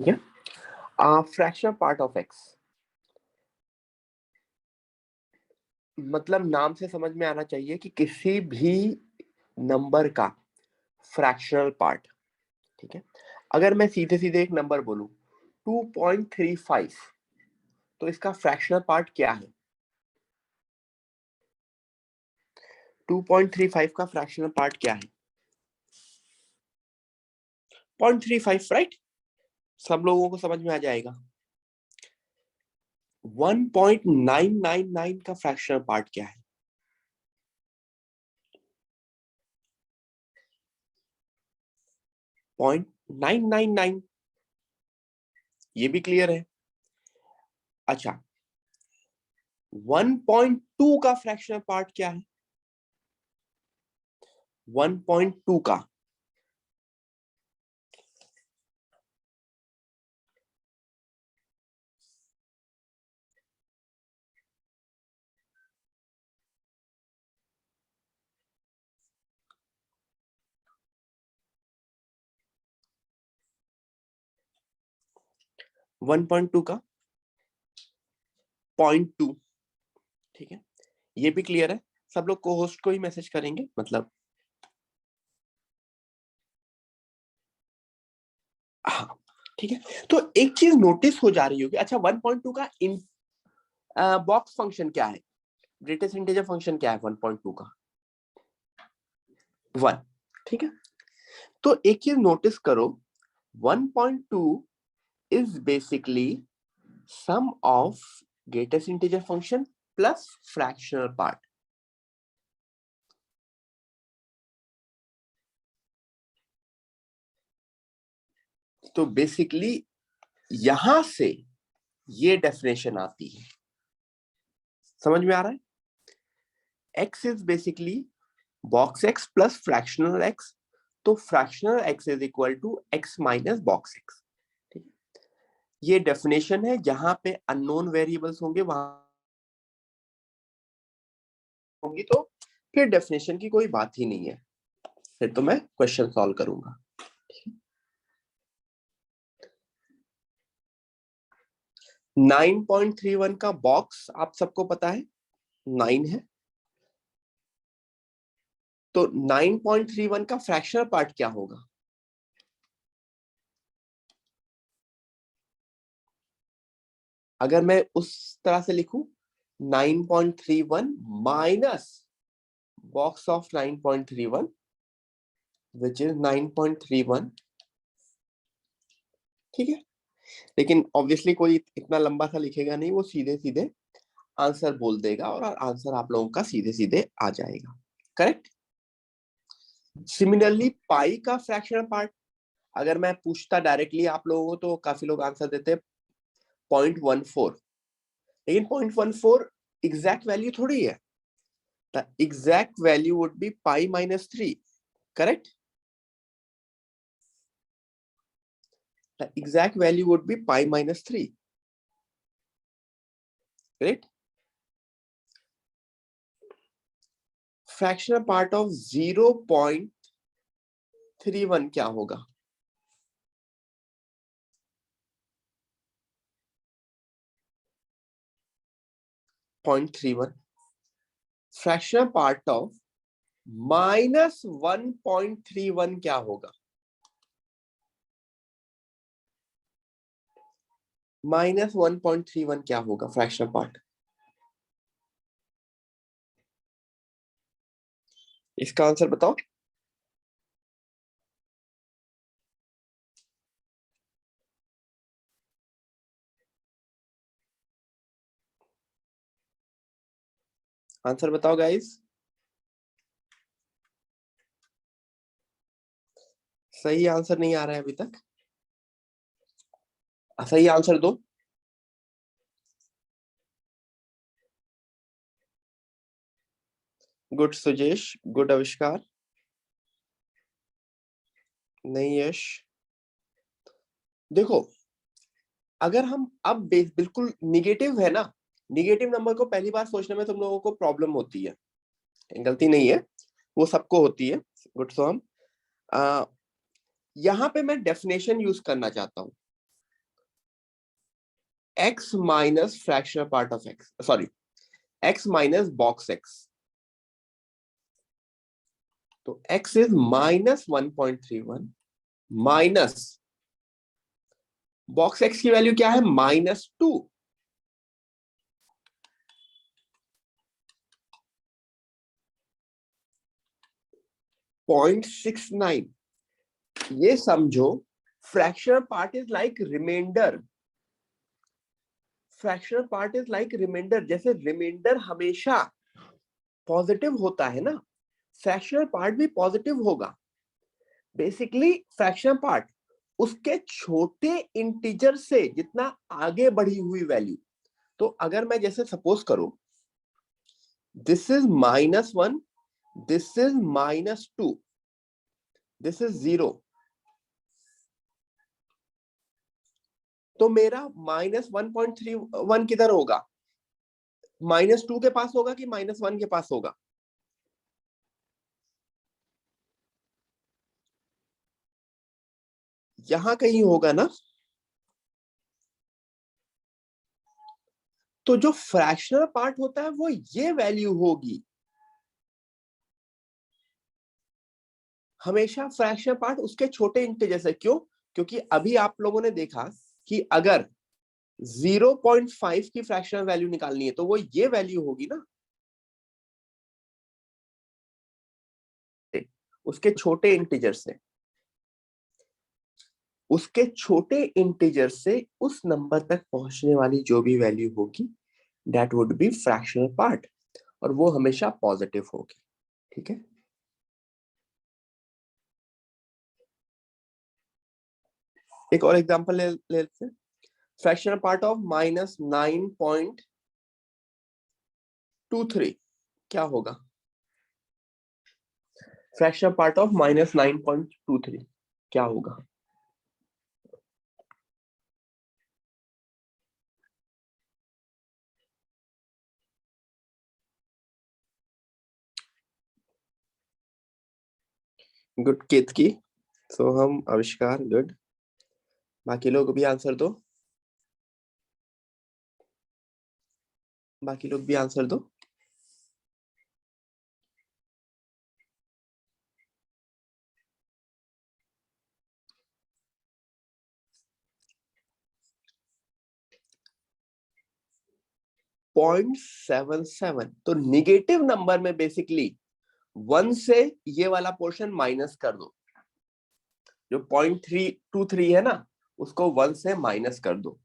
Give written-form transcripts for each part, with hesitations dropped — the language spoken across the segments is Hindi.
ठीक है। फ्रैक्शनल पार्ट ऑफ एक्स, मतलब नाम से समझ में आना चाहिए कि किसी भी नंबर का फ्रैक्शनल पार्ट। ठीक है। अगर मैं सीधे सीधे एक नंबर बोलूं 2.35, तो इसका फ्रैक्शनल पार्ट क्या है? 2.35 का फ्रैक्शनल पार्ट क्या है? 0.35, राइट? सब लोगों को समझ में आ जाएगा। 1.999 का फ्रैक्शनल पार्ट क्या है? 0.999, ये भी क्लियर है। अच्छा, 1.2 का फ्रैक्शनल पार्ट क्या है? 1.2 का 1.2 का 0.2। ठीक है, ये भी क्लियर है। सब लोग को होस्ट को ही मैसेज करेंगे, मतलब हाँ। ठीक है, तो एक चीज नोटिस हो जा रही होगी। अच्छा, 1.2 का इन बॉक्स फंक्शन क्या है? ग्रेटेस्ट इंटीजर फंक्शन क्या है 1.2 का? 1। ठीक है, तो एक चीज नोटिस करो, 1.2 is basically sum of greatest integer function plus fractional part. तो बेसिकली यहां से ये डेफिनेशन आती है। समझ में आ रहा है? x is basically box x plus fractional x, तो fractional x is equal to x minus box x। ठीक है, ये डेफिनेशन है। जहां पे अननोन वेरिएबल्स होंगे वहां होंगी, तो फिर डेफिनेशन की कोई बात ही नहीं है, फिर तो मैं क्वेश्चन सॉल्व करूंगा। 9.31 का बॉक्स आप सबको पता है 9 है, तो 9.31 का फ्रैक्शनल पार्ट क्या होगा? अगर मैं उस तरह से लिखूं 9.31 minus box of 9.31 which is 9.31। ठीक है, लेकिन ऑब्वियसली कोई इतना लंबा सा लिखेगा नहीं, वो सीधे सीधे आंसर बोल देगा और आंसर आप लोगों का सीधे सीधे आ जाएगा। करेक्ट। सिमिलरली पाई का फ्रैक्शनल पार्ट अगर मैं पूछता डायरेक्टली आप लोगों को, तो काफी लोग आंसर देते 0.14, लेकिन 0.14 एग्जैक्ट वैल्यू थोड़ी है। The exact value would be pi minus 3। Correct, the exact value would be pi minus 3। Correct. Fractional part of 0.31 क्या होगा? 0.31 फ्रैक्शनल पार्ट ऑफ -1.31 क्या होगा? -1.31 क्या होगा फ्रैक्शनल पार्ट? इसका आंसर बताओ। आंसर बताओ गाइस। सही आंसर नहीं आ रहा है अभी तक, सही आंसर दो। गुड सुजेश, गुड आविष्कार, नहीं यश। देखो, अगर हम अब बिल्कुल निगेटिव है ना, निगेटिव नंबर को पहली बार सोचने में तुम लोगों को प्रॉब्लम होती है, गलती नहीं है, वो सबको होती है। गुड। सो हम यहां पे मैं डेफिनेशन यूज करना चाहता हूं। x minus fractional part of x, sorry x minus box x, तो x is minus 1.31 minus box x की वैल्यू क्या है, -2, .69। ये समझो fractional part is like remainder, fractional part is like remainder, जैसे रिमाइंडर हमेशा पॉजिटिव होता है ना, फ्रैक्शनल पार्ट भी पॉजिटिव होगा। बेसिकली फ्रैक्शनल पार्ट उसके छोटे इंटीजर से जितना आगे बढ़ी हुई वैल्यू, तो अगर मैं जैसे सपोज करूं this is -1, this is -2, this is 0, तो मेरा -1.31 किधर होगा, -2 के पास होगा कि -1 के पास होगा, यहां कहीं होगा ना। तो जो फ्रैक्शनल पार्ट होता है वो ये वैल्यू होगी, हमेशा फ्रैक्शनल पार्ट उसके छोटे इंटीजर से। क्यों? क्योंकि अभी आप लोगों ने देखा कि अगर 0.5 की फ्रैक्शनल वैल्यू निकालनी है तो वो ये वैल्यू होगी ना, उसके छोटे इंटीजर से, उसके छोटे इंटीजर से उस नंबर तक पहुंचने वाली जो भी वैल्यू होगी that would be fractional part, और वो हमेशा पॉजिटिव होगी। ठीक है, एक और एग्जांपल ले लेते हैं। फ्रैक्शनल पार्ट ऑफ -9.23 क्या होगा, फ्रैक्शनल पार्ट ऑफ -9.23 क्या होगा? गुड केतकी, सोहम, आविष्कार, गुड। बाकी लोग भी आंसर दो, बाकी लोग भी आंसर दो। .77, तो निगेटिव नंबर में बेसिकली 1 से ये वाला पोर्शन माइनस कर दो, जो 0.323 है ना उसको 1 से माइनस कर दो,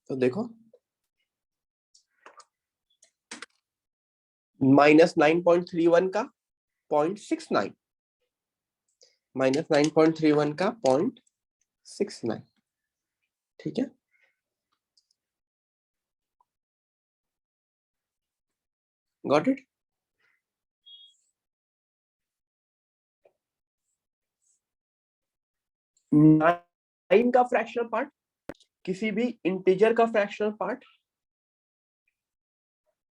तो देखो -9.31 का 0.69, -9.31 का 0.69। ठीक है, गॉट इट। 9 का फ्रैक्शनल पार्ट, किसी भी इंटीजर का फ्रैक्शनल पार्ट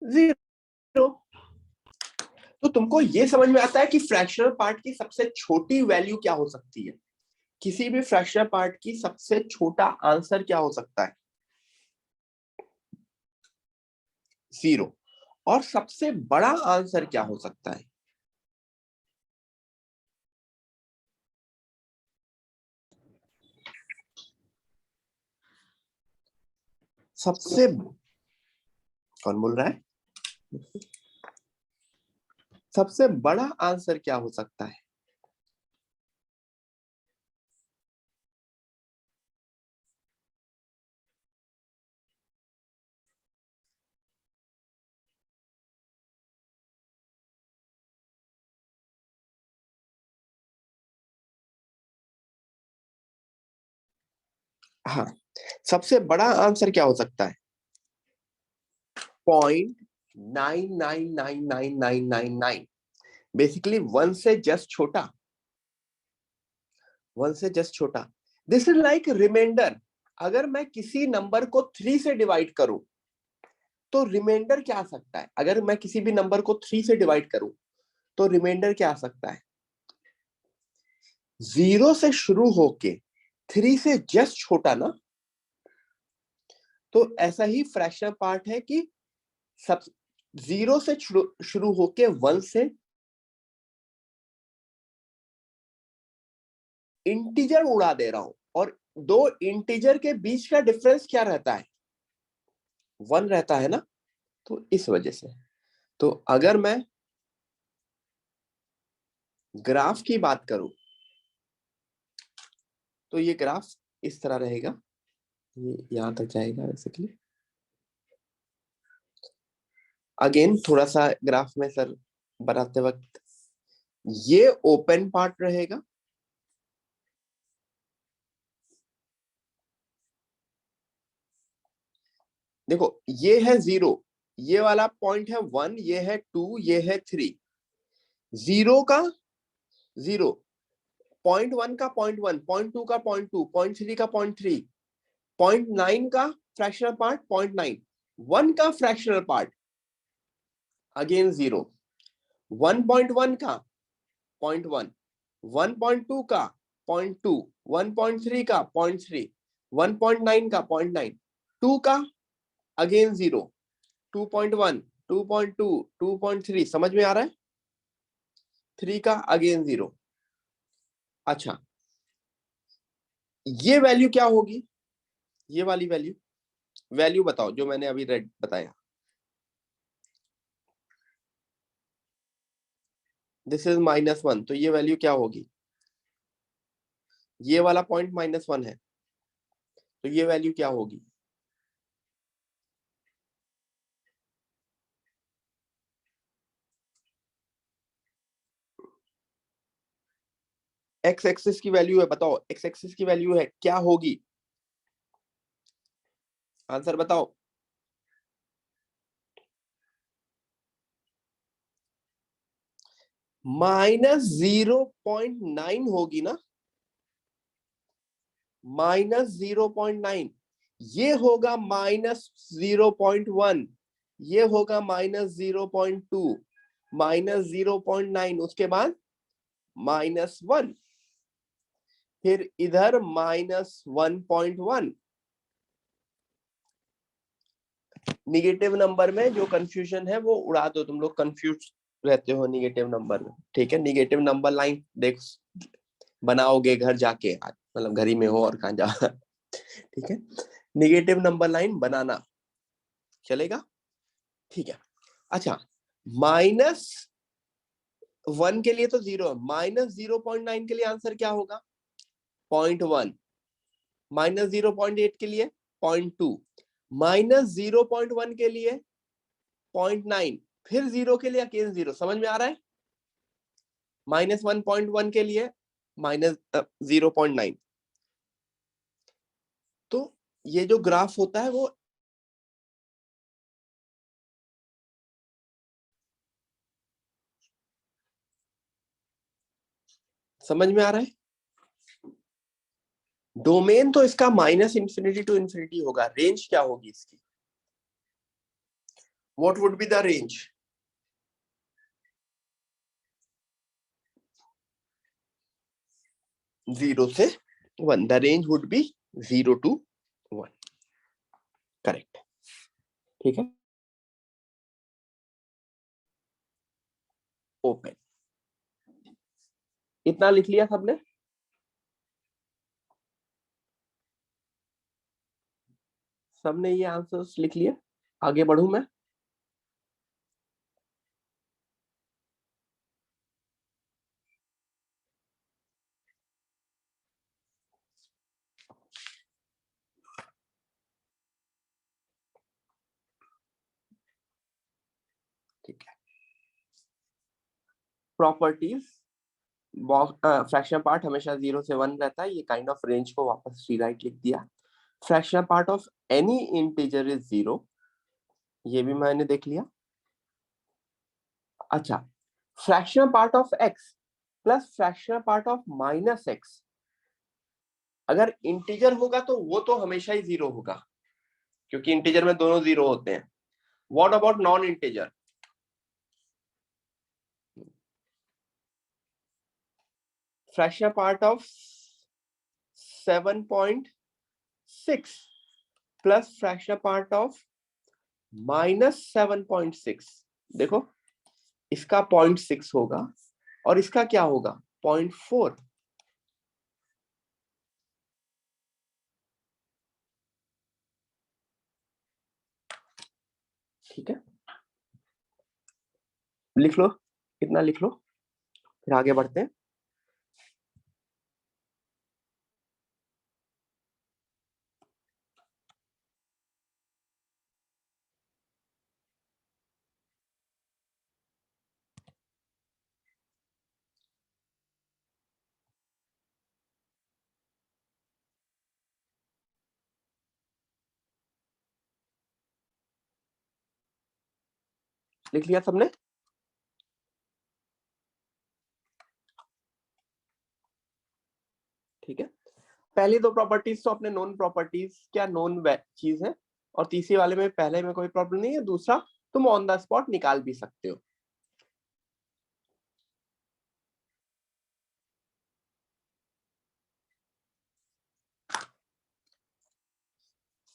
0। तो तुमको ये समझ में आता है कि फ्रैक्शनल पार्ट की सबसे छोटी वैल्यू क्या हो सकती है, किसी भी फ्रैक्शनल पार्ट की सबसे छोटा आंसर क्या हो सकता है, 0। और सबसे बड़ा आंसर क्या हो सकता है, सबसे, कौन बोल रहा है, सबसे बड़ा आंसर क्या हो सकता है? हाँ, सबसे बड़ा आंसर क्या हो सकता है, 0.9999999, बेसिकली 1 से जस्ट छोटा, 1 से जस्ट छोटा। दिस इज लाइक रिमाइंडर, अगर मैं किसी नंबर को 3 से डिवाइड करूं तो रिमाइंडर क्या आ सकता है, अगर मैं किसी भी नंबर को 3 से डिवाइड करूं तो रिमाइंडर क्या आ सकता है, 0 से शुरू होके 3 से जस्ट छोटा ना, तो ऐसा ही फ्रैक्शनल पार्ट है कि सब 0 से शुरू होके 1 से इंटीजर उड़ा दे रहा हूं, और दो इंटीजर के बीच का डिफरेंस क्या रहता है? 1 रहता है ना, तो इस वजह से। तो अगर मैं ग्राफ की बात करूं तो ये ग्राफ इस तरह रहेगा, ये यहां तक जाएगा बेसिकली। अगेन थोड़ा सा ग्राफ में सर बनाते वक्त ये ओपन पार्ट रहेगा, देखो ये है 0, ये वाला पॉइंट है 1, ये है 2, ये है 3। 0 का 0, पॉइंट 1 का पॉइंट 1, पॉइंट 2 का पॉइंट 2, पॉइंट 3 का पॉइंट 3, पॉइंट 9 का फ्रैक्शनल पार्ट पॉइंट 9, 1 का फ्रैक्शनल पार्ट अगेन 0, 1.1 का पॉइंट 1, 1.2 का पॉइंट 2, 1.3 का पॉइंट 3, 1.9 का पॉइंट 9, 2 का अगेन 0, 2.1, 2.2, 2.3, समझ में आ रहा है? 3 का अगेन 0। अच्छा, ये वैल्यू क्या होगी? ये वाली वैल्यू, वैल्यू बताओ जो मैंने अभी रेड बताया। दिस इज -1, तो ये वैल्यू क्या होगी? ये वाला पॉइंट -1 है, तो ये वैल्यू क्या होगी? एक्स एक्सिस की वैल्यू है, बताओ एक्स एक्सिस की वैल्यू है, क्या होगी? आंसर बताओ। -0.9 होगी ना, -0.9। ये होगा -0.1, ये होगा -0.2, -0.9, उसके बाद -1, फिर इधर -1.1। निगेटिव नंबर में जो कंफ्यूजन है वो उड़ा दो, तुम लोग कंफ्यूज रहते हो निगेटिव नंबर में, ठीक है? निगेटिव नंबर लाइन देख बनाओगे घर जाके, मतलब घर ही में हो और कहाँ जा ठीक है, निगेटिव नंबर लाइन बनाना चलेगा, ठीक है? अच्छा, -1 के लिए तो 0, -0.9 के लिए आंसर क्या होगा? 0.1, -0.8 के लिए 0.2, -0.1 के लिए 0.9, फिर 0 के लिए अगेन 0, समझ में आ रहा है? -1.1 के लिए -0.9। तो ये जो ग्राफ होता है वो समझ में आ रहा है? डोमेन तो इसका -∞ टू इन्फिनिटी होगा, रेंज क्या होगी इसकी? What would be the range? Zero से 1, the range would be 0 to 1, correct, ठीक है? ओपन, इतना लिख लिया सबने? सबने ये आंसर्स लिख लिए? आगे बढ़ूं मैं? ठीक है, प्रॉपर्टीज, फ्रैक्शनल पार्ट हमेशा 0 से 1 रहता है, ये काइंड ऑफ रेंज को वापस रीराइट लिख दिया। Fractional part of any integer is 0, ये भी मैंने देख लिया। अच्छा, fractional part of x plus fractional part of -x, अगर इंटीजर होगा तो वो तो हमेशा ही 0 होगा, क्योंकि इंटीजर में दोनों 0 होते हैं। What about non integer? Fractional part of 7.6 plus fractional part of -7.6। देखो इसका 0.6 होगा और इसका क्या होगा 0.4। ठीक है, लिख लो, इतना लिख लो, फिर आगे बढ़ते हैं। लिख लिया सबने? ठीक है, पहली दो प्रॉपर्टीज तो अपने नोन प्रॉपर्टीज, क्या नोन चीज है, और तीसरी वाले में पहले में कोई प्रॉब्लम नहीं है, दूसरा तुम ऑन द स्पॉट निकाल भी सकते हो।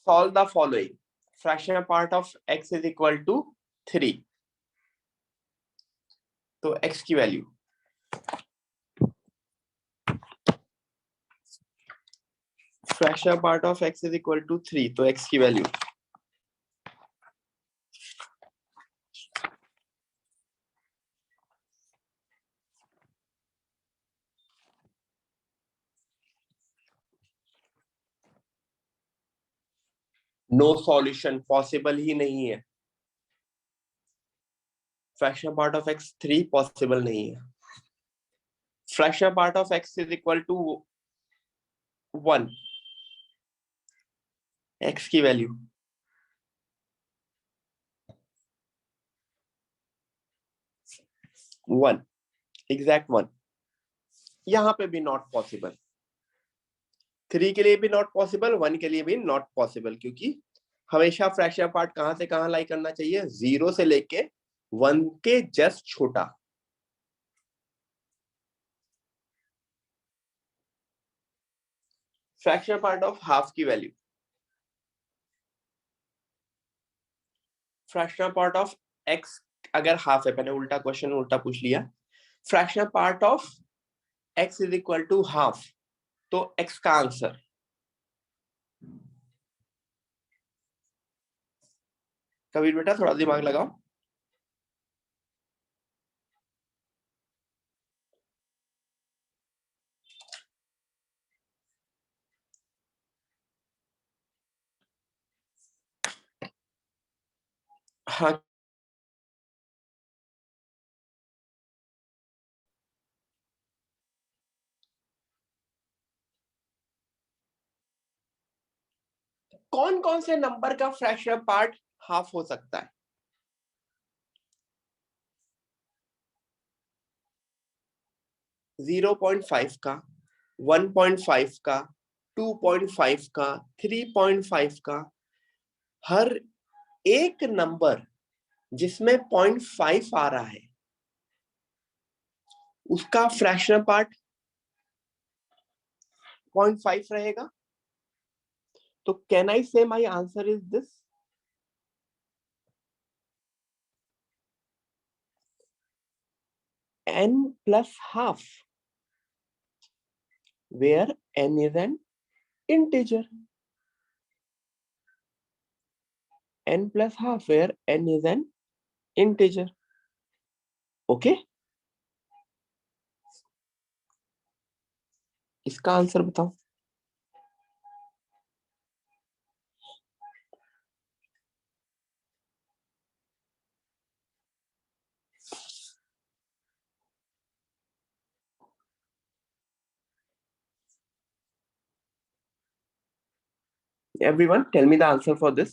Solve the following, fractional part of x is equal to 3। तो x की value, fractional part of x is equal to 3, तो x की वैल्यू नो सॉल्यूशन, पॉसिबल ही नहीं है। Fractional part of x 3 possible नहीं है। Fractional part of x is equal to 1, x की वैल्यू 1, एग्जैक्ट 1। यहां पे भी नॉट पॉसिबल, 3 के लिए भी नॉट पॉसिबल, 1 के लिए भी नॉट पॉसिबल, क्योंकि हमेशा फ्रैक्शनल पार्ट कहां से कहां लाई करना चाहिए, 0 से लेके 1 के जस्ट छोटा। फ्रैक्शनल पार्ट ऑफ हाफ की value, fractional part of x अगर हाफ है, मैंने उल्टा क्वेश्चन उल्टा पूछ लिया, fractional part of x is equal to half, तो x का आंसर कबीर बेटा थोड़ा दिमाग लगाओ। हाँ, कौन कौन से नंबर का फ्रैक्शनल पार्ट हाफ हो सकता है? 0.5 का, 1.5 का, 2.5 का, 3.5 का, हर एक नंबर जिसमें 0.5 आ रहा है उसका फ्रैक्शनल पार्ट 0.5 रहेगा। तो कैन आई से my answer is this, n plus half, where n is an integer, n plus half where n is an integer. Okay, इसका आंसर बताओ। Everyone, tell me the answer for this.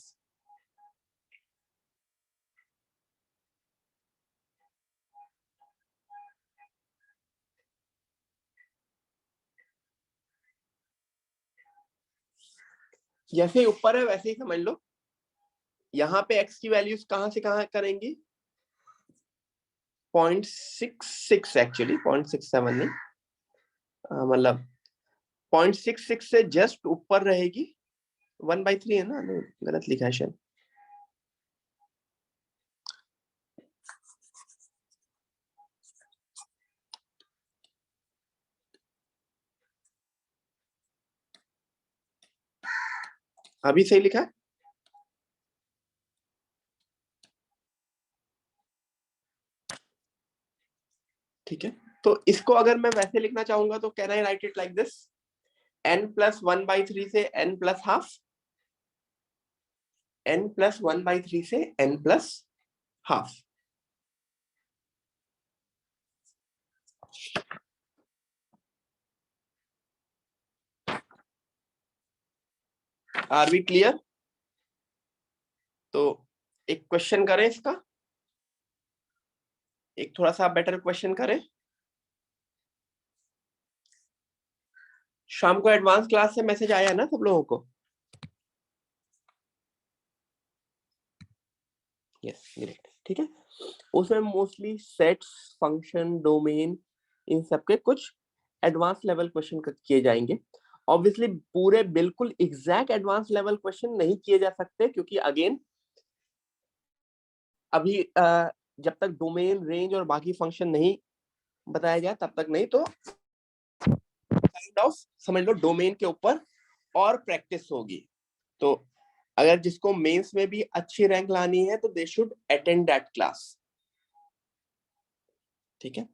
जैसे ऊपर है वैसे ही समझ लो। यहाँ पे x की वैल्यूज कहां से कहां करेंगी, 0.66 एक्चुअली 0.67 नहीं, मतलब 0.66 से जस्ट ऊपर रहेगी, 1/3 है ना, गलत लिखा है शायद। अभी सही लिखा है? ठीक है, तो इसको अगर मैं वैसे लिखना चाहूंगा तो can I right it like this, n+1/3 से n+½ n+1/3 से n+½ आर वी क्लियर? तो एक क्वेश्चन करें इसका, एक थोड़ा सा बेटर क्वेश्चन करें। शाम को एडवांस क्लास से मैसेज आया ना सब लोगों को? Yes, great. ठीक है, उसमें मोस्टली सेट्स, फंक्शन, डोमेन, इन सब के कुछ एडवांस लेवल क्वेश्चन किए जाएंगे। ऑब्वियसली पूरे बिल्कुल एग्जैक्ट एडवांस लेवल क्वेश्चन नहीं किए जा सकते, क्योंकि अगेन अभी जब तक डोमेन, रेंज और बाकी फंक्शन नहीं बताया जाए तब तक नहीं। तो काइंड ऑफ समझ लो डोमेन के ऊपर और प्रैक्टिस होगी। तो अगर जिसको मेंस में भी अच्छी रैंक लानी है तो they should attend that class. ठीक है,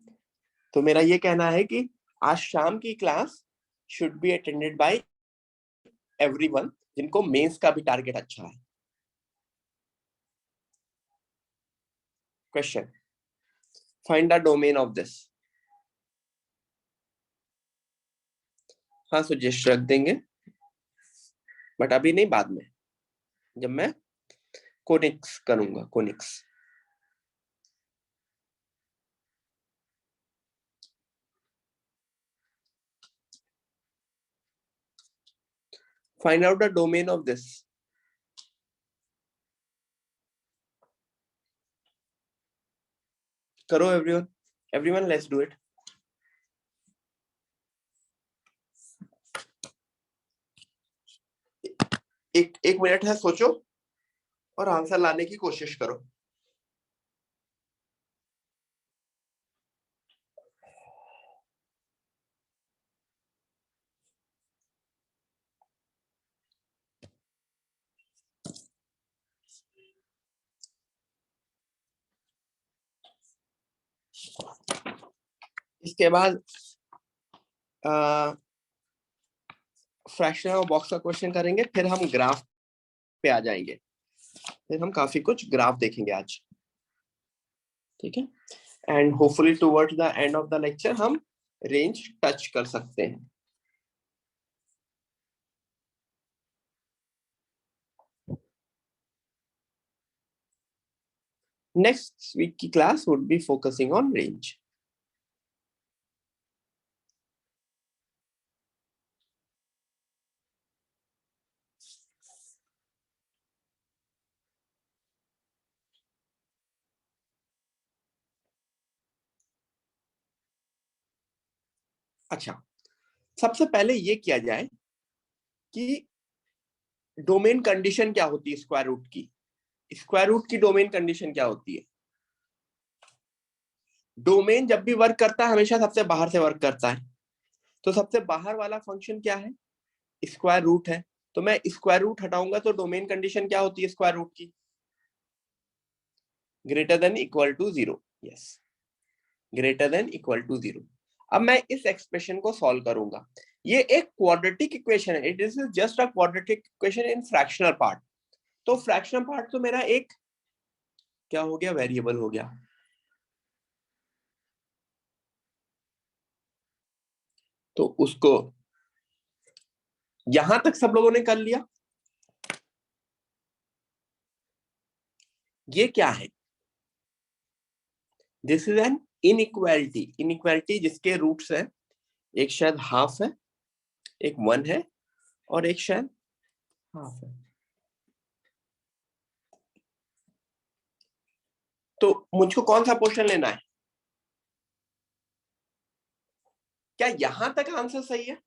तो मेरा ये कहना है कि आज शाम की class should be attended by everyone जिनको मेंस का भी टारगेट अच्छा है। Question, find the domain of this. हाँ, सजेस्ट रख देंगे, बट अभी नहीं, बाद में जब मैं कोनिक्स करूंगा, conics. Find out the domain of this. करो everyone, everyone let's do it. एक मिनट है, सोचो और आंसर लाने की कोशिश करो। इसके बाद फ्रैक्शन बॉक्स का क्वेश्चन करेंगे, फिर हम ग्राफ पे आ जाएंगे, फिर हम काफी कुछ ग्राफ देखेंगे आज। ठीक है, and hopefully towards the end of the lecture हम रेंज टच कर सकते हैं। नेक्स्ट वीक की class would be focusing on range. अच्छा, सबसे पहले ये किया जाए कि डोमेन कंडीशन क्या होती है स्क्वायर रूट की। स्क्वायर रूट की डोमेन कंडीशन क्या होती है? डोमेन जब भी वर्क करता है हमेशा सबसे बाहर से वर्क करता है, तो सबसे बाहर वाला फंक्शन क्या है? स्क्वायर रूट है। तो मैं स्क्वायर रूट हटाऊंगा तो डोमेन कंडीशन क्या होती है स्क्वायर रूट की? Greater than equal to 0। Yes, greater than equal to 0। अब मैं इस एक्सप्रेशन को सॉल्व करूंगा। ये एक क्वाड्रेटिक इक्वेशन है, it is just a quadratic equation in fractional part. तो फ्रैक्शनल पार्ट तो मेरा एक क्या हो गया, वेरिएबल हो गया। तो उसको यहां तक सब लोगों ने कर लिया। ये क्या है? This is an inequality. Inequality जिसके रूट्स है, एक शायद हाफ है, एक 1 है, और एक शायद हाफ है। तो मुझको कौन सा पोर्शन लेना है? क्या यहां तक आंसर सही है?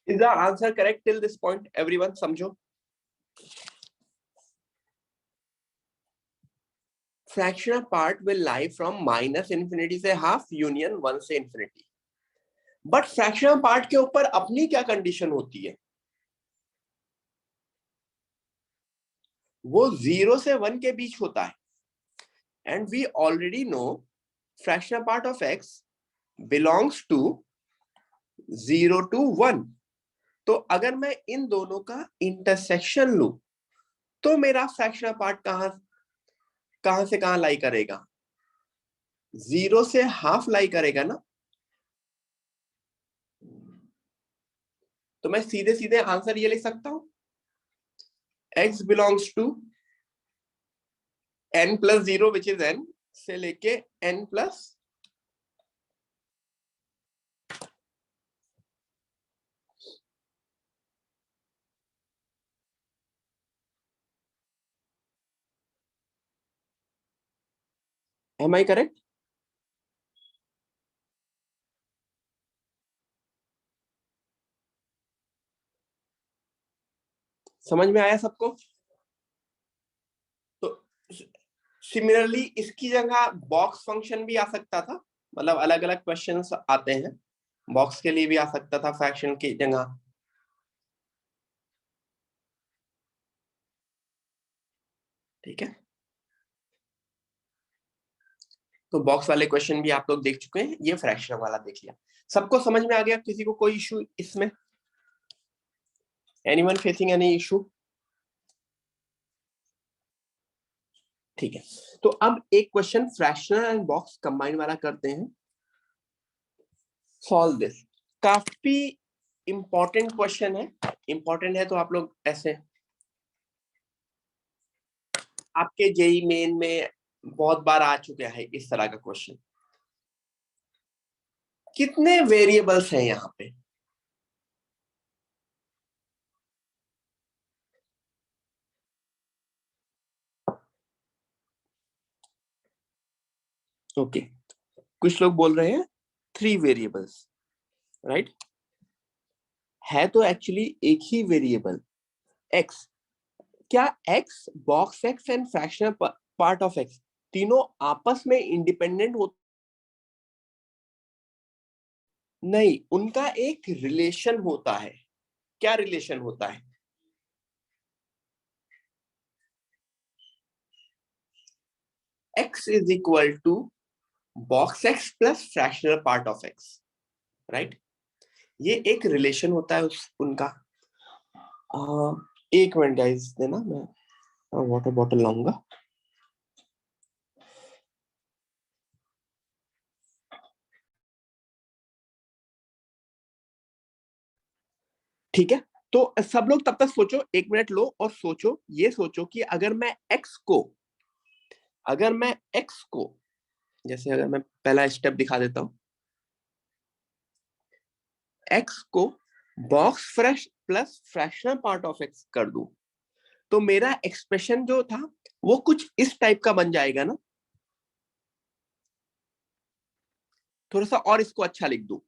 Is the answer correct till this point? Everyone समझो. Fractional part will lie from minus infinity से half union 1 से infinity. बट फ्रैक्शनल पार्ट के ऊपर अपनी क्या कंडीशन होती है? वो 0 से 1 के बीच होता है. And we already know fractional part of x belongs to 0 to 1. तो अगर मैं इन दोनों का इंटरसेक्शन लूं तो मेरा फ्रैक्शनल पार्ट कहां से कहां लाई करेगा? 0 से हाफ लाई करेगा ना. तो मैं सीधे सीधे आंसर ये लिख सकता हूं, x belongs to n plus 0 which is n से लेके n plus Am I correct? समझ में आया सबको? तो सिमिलरली इसकी जगह बॉक्स फंक्शन भी आ सकता था. मतलब अलग अलग क्वेश्चंस आते हैं, बॉक्स के लिए भी आ सकता था फ्रैक्शन की जगह. ठीक है, तो बॉक्स वाले क्वेश्चन भी आप लोग देख चुके हैं, ये फ्रैक्शन वाला देख लिया. सबको समझ में आ गया? किसी को कोई इशू इसमें? Anyone facing any issue? ठीक है, तो अब एक question fractional and box combine वाला करते हैं. Solve this. काफी इंपॉर्टेंट क्वेश्चन है. इंपॉर्टेंट है तो आप लोग ऐसे आपके जेई मेन में बहुत बार आ चुका है इस तरह का क्वेश्चन. कितने वेरिएबल्स हैं यहाँ पे? ओके, कुछ लोग बोल रहे हैं 3 वेरिएबल्स, राइट? है तो एक्चुअली एक ही वेरिएबल x. क्या x, box x and fractional part of x तीनों आपस में इंडिपेंडेंट हो? नहीं, उनका एक रिलेशन होता है. क्या रिलेशन होता है? x is equal to box x plus fractional part of x, right? ये एक रिलेशन होता है उनका. एक मिनट गाइस देना, मैं वाटर बॉटल लाऊंगा. ठीक है, तो सब लोग तब तक सोचो, 1 मिनट लो और सोचो. ये सोचो कि अगर मैं x को जैसे अगर मैं पहला स्टेप दिखा देता हूं, x को box fresh plus fractional part of x कर दूं, तो मेरा एक्सप्रेशन जो था वो कुछ इस टाइप का बन जाएगा ना. थोड़ा सा और इसको अच्छा लिख दूं.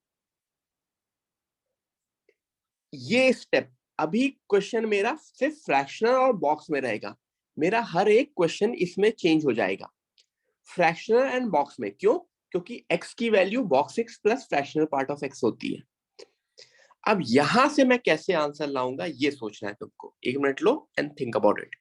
ये स्टेप, अभी क्वेश्चन मेरा सिर्फ फ्रैक्शनल और बॉक्स में रहेगा. मेरा हर एक क्वेश्चन इसमें चेंज हो जाएगा फ्रैक्शनल एंड बॉक्स में. क्यों? क्योंकि x की value box x plus fractional part of x होती है. अब यहां से मैं कैसे आंसर लाऊंगा ये सोचना है तुमको. 1 minute low and think about it.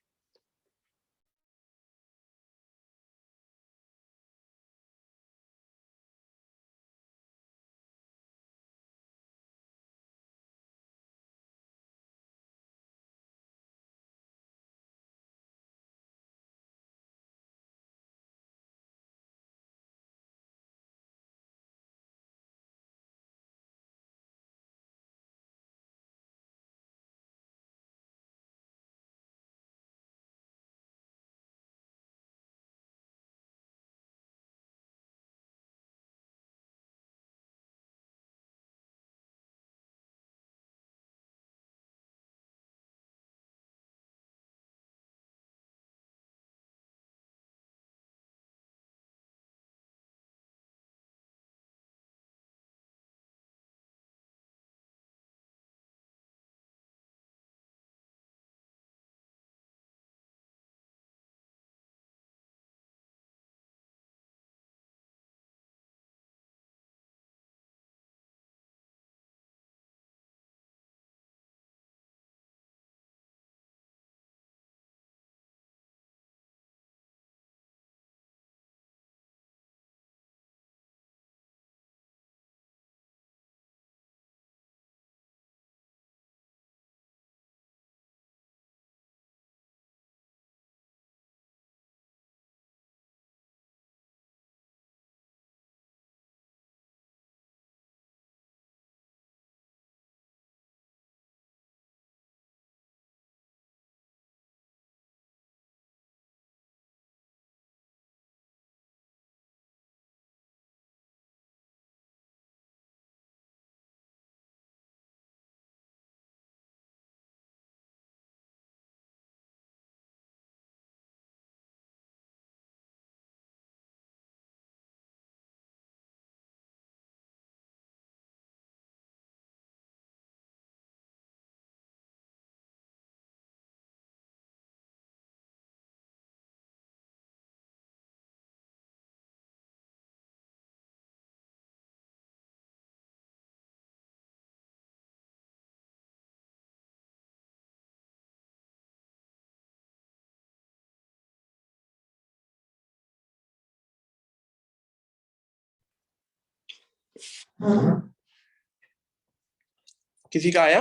किसी का आया?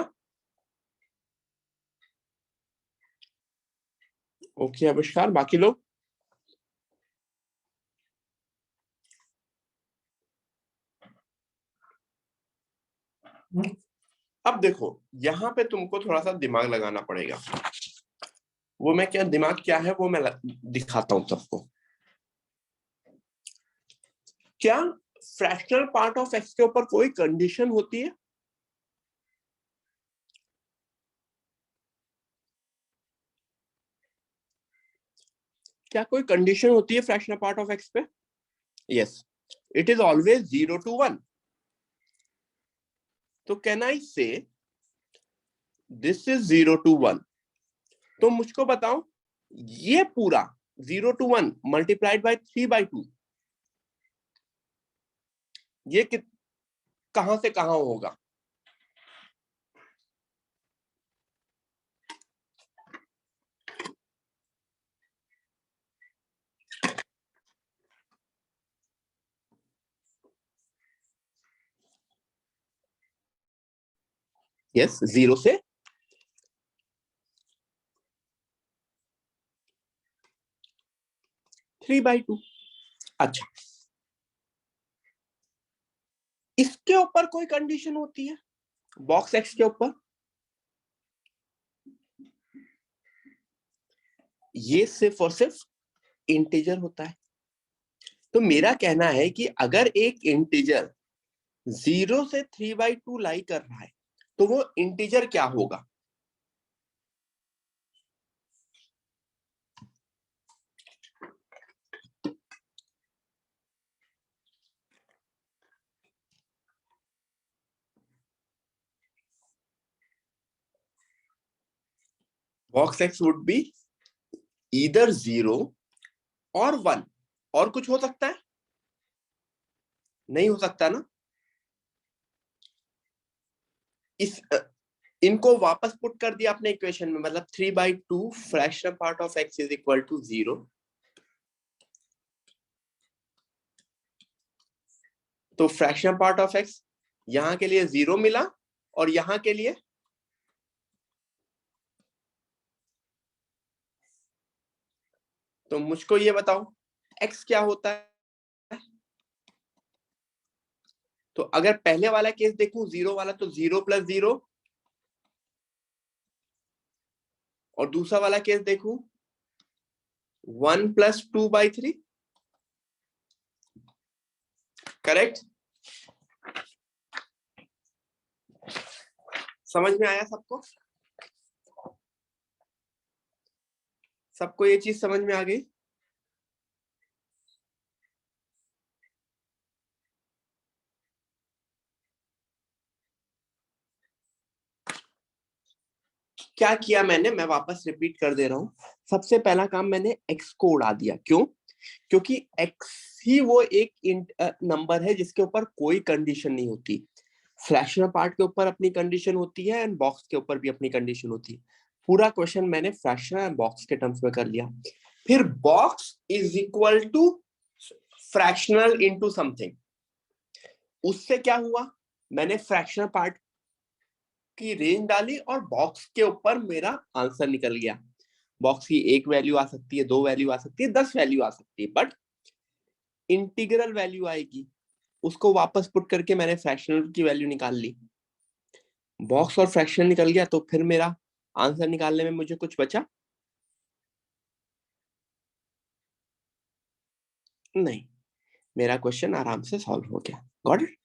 ओके आविष्कार, बाकी लोग? अब देखो, यहां पे तुमको थोड़ा सा दिमाग लगाना पड़ेगा। वो मैं क्या दिमाग क्या है वो मैं दिखाता हूं सबको। क्या फ्रैक्शनल पार्ट ऑफ एक्स के ऊपर कोई कंडीशन होती है? क्या कोई कंडीशन होती है फ्रैक्शनल पार्ट ऑफ एक्स पे? Yes, it is always 0 to 1. तो कैन आई से दिस इज 0 to 1? तो मुझको बताओ, ये पूरा 0 to 1 मल्टीप्लाइड बाय 3/2, ये कहां से कहां होगा? यस, 0 से 3/2। अच्छा, इसके ऊपर कोई कंडीशन होती है बॉक्स एक्स के ऊपर? ये सिर्फ और सिर्फ इंटीजर होता है। तो मेरा कहना है कि अगर एक इंटीजर 0 से 3/2 लाई कर रहा है तो वो इंटीजर क्या होगा? Box x would be either 0 और 1। और कुछ हो सकता है? नहीं हो सकता ना। इस इनको वापस पुट कर दिया अपने इक्वेशन में, मतलब 3/2 fractional part of x is equal to 0। तो फ्रैक्शनल पार्ट ऑफ एक्स यहां के लिए 0 मिला, और यहां के लिए तो मुझको ये बताओ x क्या होता है? तो अगर पहले वाला केस देखूं 0 वाला, तो 0 + 0, और दूसरा वाला केस देखूं 1 + 2/3। करेक्ट? समझ में आया सबको? सबको ये चीज समझ में आ गई? क्या किया मैंने, मैं वापस रिपीट कर दे रहा हूं। सबसे पहला काम मैंने x को उड़ा दिया। क्यों? क्योंकि x ही वो एक नंबर है जिसके ऊपर कोई कंडीशन नहीं होती। फ्रैक्शनल पार्ट के ऊपर अपनी कंडीशन होती है एंड बॉक्स के ऊपर भी अपनी कंडीशन होती है। पूरा क्वेश्चन मैंने फ्रैक्शनल एंड बॉक्स के टर्म्स में कर लिया। फिर box is equal to fractional into something. उससे क्या हुआ, मैंने फ्रैक्शनल पार्ट की रेंज डाली और बॉक्स के ऊपर मेरा आंसर निकल गया। बॉक्स की एक वैल्यू आ सकती है, 2 वैल्यू आ सकती है, 10 वैल्यू आ सकती है, बट इंटीग्रल वैल्यू आएगी। उसको वापस पुट करके मैंने फ्रैक्शनल की वैल्यू निकाल ली। बॉक्स और फ्रैक्शनल निकल गया, तो फिर मेरा आंसर निकालने में मुझे कुछ बचा नहीं। मेरा क्वेश्चन आराम से सॉल्व हो गया। Got it?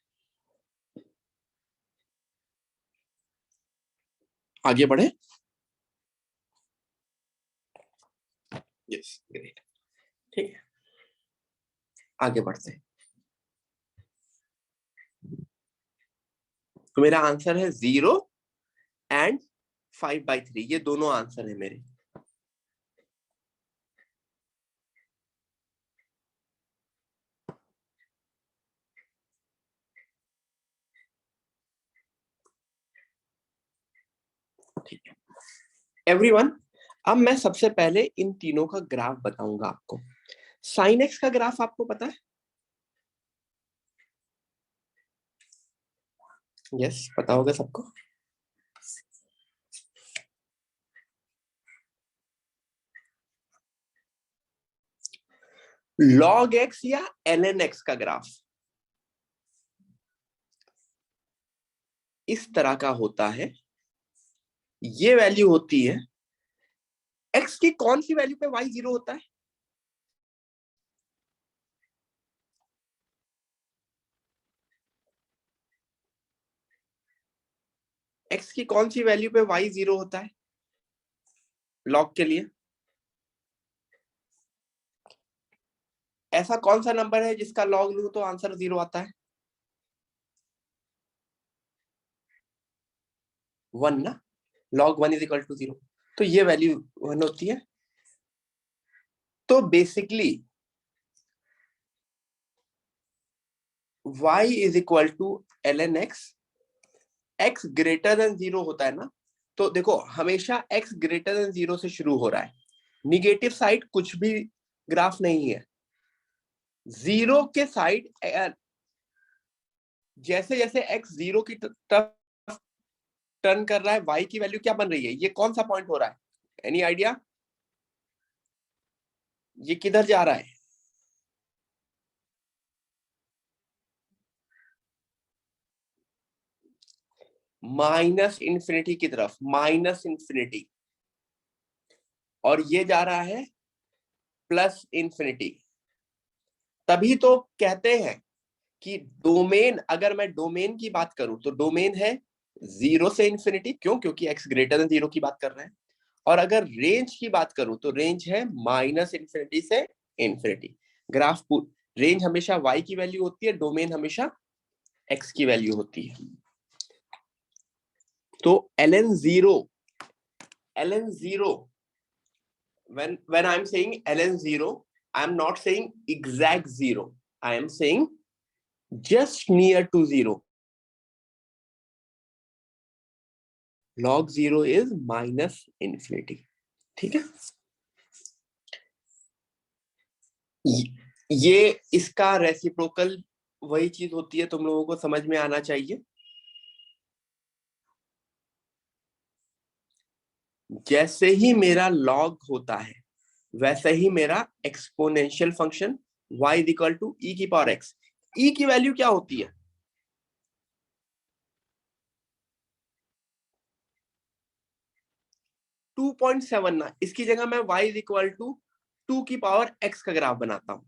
आगे बढ़े? Yes, great. ठीक है, आगे बढ़ते हैं। तो मेरा आंसर है 0 एंड 5/3, ये दोनों आंसर है मेरे। ठीक है एवरीवन, अब मैं सबसे पहले इन तीनों का ग्राफ बताऊंगा आपको। साइन एक्स का ग्राफ आपको पता है? यस, पता होगा सबको। log x या ln x का ग्राफ इस तरह का होता है। ये वैल्यू होती है, x की कौन सी वैल्यू पे y 0 होता है? x की कौन सी वैल्यू पे y 0 होता है log के लिए? ऐसा कौन सा नंबर है जिसका log लूं तो आंसर 0 आता है? 1 ना, log 1 इज इक्वल टू 0, तो ये वैल्यू 1 होती है। तो basically y is equal to ln x, x greater than 0 होता है ना। तो देखो हमेशा x ग्रेटर देन 0 से शुरू हो रहा है, निगेटिव साइड कुछ भी ग्राफ नहीं है। 0 के साइड जैसे जैसे x 0 की तरफ टर्न कर रहा है, y की वैल्यू क्या बन रही है? ये कौन सा पॉइंट हो रहा है? Any idea? ये किधर जा रहा है? माइनस इंफिनिटी की तरफ, माइनस इंफिनिटी। और ये जा रहा है प्लस इंफिनिटी। तभी तो कहते हैं कि डोमेन, अगर मैं डोमेन की बात करूं तो डोमेन है 0 से इंफिनिटी। क्यों? क्योंकि x ग्रेटर देन 0 की बात कर रहे हैं। और अगर रेंज की बात करूं तो रेंज है माइनस इंफिनिटी से इंफिनिटी। ग्राफ रेंज हमेशा y की वैल्यू होती है, डोमेन हमेशा x की वैल्यू होती है। तो ln 0, when I'm saying ln 0, I'm not saying exact 0, I am saying just near to 0. log 0 is minus infinity. ठीक है, ये इसका रेसिप्रोकल वही चीज होती है, तुम लोगों को समझ में आना चाहिए। जैसे ही मेरा log होता है वैसे ही मेरा exponential function y equal to e की पावर x। e की वैल्यू क्या होती है? 2.7 ना, इसकी जगह मैं y इक्वल टू 2 की पावर x का ग्राफ बनाता हूं।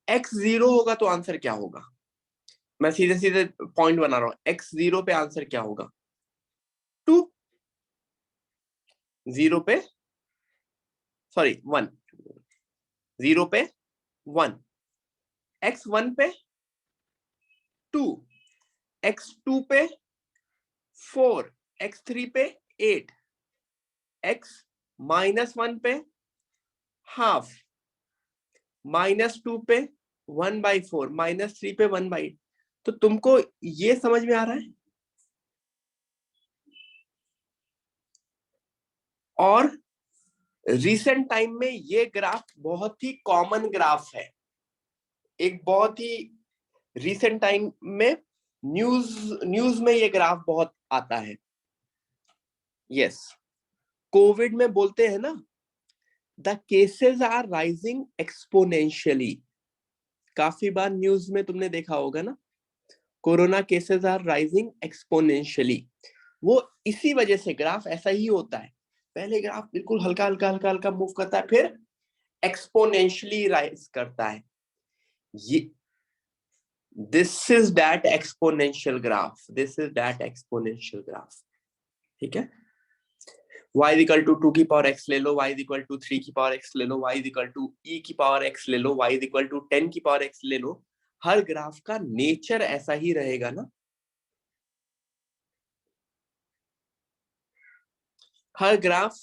x 0 होगा तो आंसर क्या होगा? मैं सीधे सीधे पॉइंट बना रहा हूं, x 0 पे आंसर क्या होगा? 2। 0 पे, सॉरी 1, 0 पे 1, x 1 पे 2, x 2 पे 4, x 3 पे 8, x -1 पे हाफ, -2 पे 1/4, -3 पे 1/8। तो तुमको ये समझ में आ रहा है? और रिसेंट टाइम में ये ग्राफ बहुत ही कॉमन ग्राफ है। एक बहुत ही रिसेंट टाइम में न्यूज में ये ग्राफ बहुत आता है। यस, कोविड में बोलते हैं ना, the cases are rising exponentially. काफी बार न्यूज में तुमने देखा होगा ना, corona cases are rising exponentially. वो इसी वजह से ग्राफ ऐसा ही होता है। पहले ग्राफ बिल्कुल हल्का हल्का हल्का हल्का मूव करता है, फिर एक्सपोनेंशियली राइज करता है। ये this is that exponential graph, this is that exponential graph. ठीक है, y इक्वल टू 2 की पावर x ले लो, y इक्वल टू 3 की पावर x ले लो, y इक्वल टू e की पावर x ले लो, y इक्वल टू 10 की पावर x ले लो। हर ग्राफ का नेचर ऐसा ही रहेगा ना। हर ग्राफ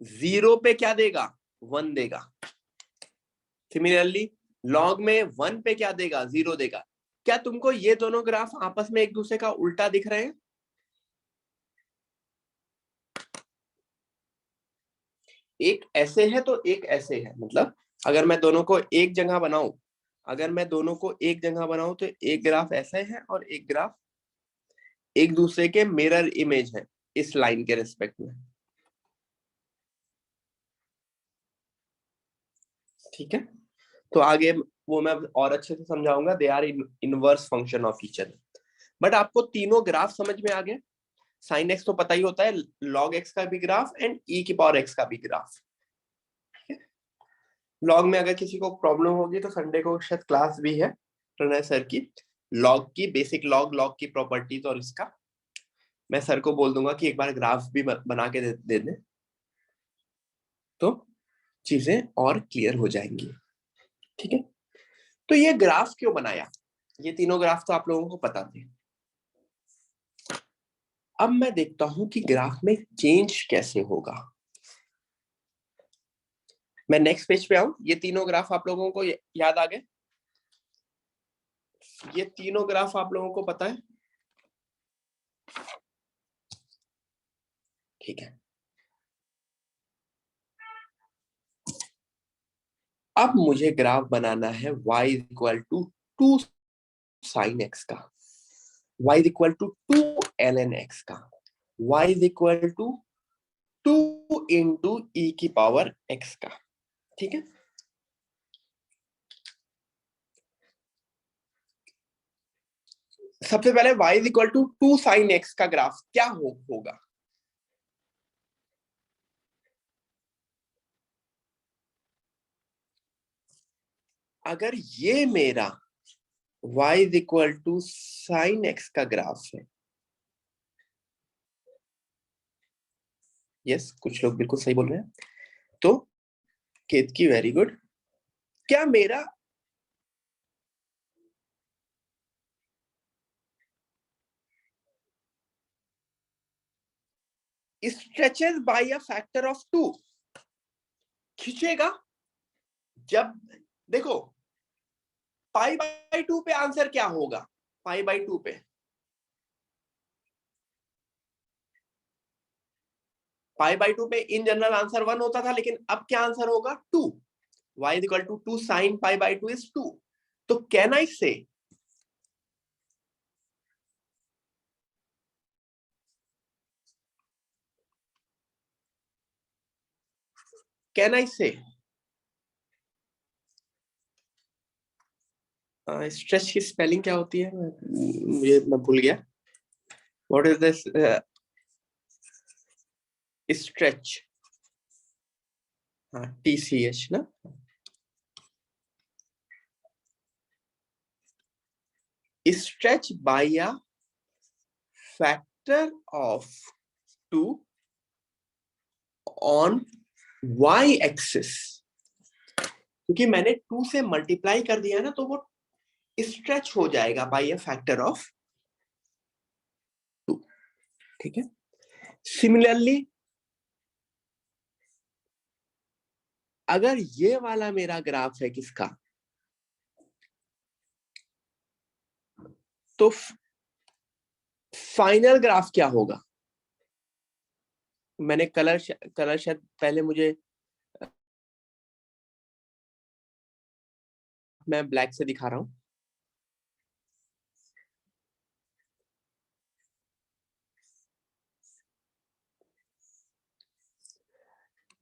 0 पे क्या देगा? 1 देगा। सिमिलरली लॉग में 1 पे क्या देगा? 0 देगा। क्या तुमको ये दोनों ग्राफ आपस में एक दूसरे का उल्टा दिख रहे हैं? एक ऐसे है तो एक ऐसे है। मतलब अगर मैं दोनों को एक जगह बनाऊं, अगर मैं दोनों को एक जगह बनाऊं तो एक ग्राफ ऐसे है और एक ग्राफ एक दूसरे के मिरर इमेज है इस लाइन के रिस्पेक्ट में, ठीक है। तो आगे वो मैं और अच्छे से समझाऊंगा, they are inverse function of each other. But आपको तीनों ग्राफ समझ में आ गए। साइन एक्स तो पता ही होता है, लॉग एक्स का भी ग्राफ एंड ई की पावर एक्स का भी ग्राफ। लॉग में अगर किसी को प्रॉब्लम होगी तो संडे को शायद क्लास भी है प्रणय सर की, लॉग की बेसिक लॉग की प्रॉपर्टीज, और इसका मैं सर को बोल दूंगा कि एक बार ग्राफ भी बना के दे दें तो चीजें और क्लियर हो जाएंगी, ठीक है। तो ये ग्राफ क्यों बनाया, ये तीनों ग्राफ तो आप लोगों को पता थे। अब मैं देखता हूं कि ग्राफ में चेंज कैसे होगा। मैं नेक्स्ट पेज पे आऊं, ये तीनों ग्राफ आप लोगों को याद आ गए, ये तीनों ग्राफ आप लोगों को पता है, ठीक है। अब मुझे ग्राफ बनाना है y equal to 2 sine x का, y equal to 2 ln x का, y equal to 2 into e की पावर x का, ठीक है। सबसे पहले y equal to 2 sine x का ग्राफ क्या होगा। अगर ये मेरा y equal to sine x का ग्राफ है, यस कुछ लोग बिल्कुल सही बोल रहे हैं, तो केतकी वेरी गुड। क्या मेरा stretches by a factor of 2 खींचेगा। जब देखो पाई बाई 2 पे आंसर क्या होगा, पाई बाई 2 पे पाई बाई 2 पे इन जनरल आंसर 1 होता था, लेकिन अब क्या आंसर होगा 2। y equal to 2 sine pi by 2 is 2। तो कैन आई से कैन आई से स्ट्रेच की स्पेलिंग क्या होती है, मुझे मैं भूल गया। व्हाट इज दिस स्ट्रेच, हाँ TCH ना, stretch by a factor of 2 on y axis, क्योंकि मैंने 2 से मल्टीप्लाई कर दिया ना, तो वो स्ट्रेच हो जाएगा बाय अ फैक्टर ऑफ 2, ठीक है। सिमिलरली अगर ये वाला मेरा ग्राफ है किसका, तो फाइनल ग्राफ क्या होगा। मैंने कलर शायद पहले मुझे, मैं ब्लैक से दिखा रहा हूं।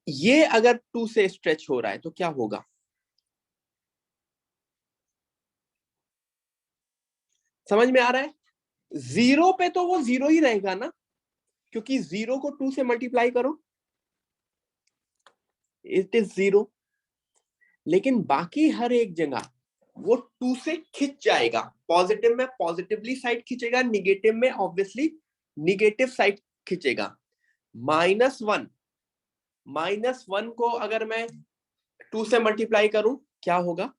ये अगर 2 से स्ट्रेच हो रहा है तो क्या होगा, समझ में आ रहा है। 0 पे तो वो 0 ही रहेगा ना, क्योंकि 0 को 2 से मल्टीप्लाई करो इट इज 0। लेकिन बाकी हर एक जगह वो 2 से खिंच जाएगा, पॉजिटिव में पॉजिटिवली साइड खींचेगा, निगेटिव में ऑब्वियसली निगेटिव साइड खींचेगा। -1 -1 को अगर मैं 2 से मल्टीप्लाई करूं क्या होगा,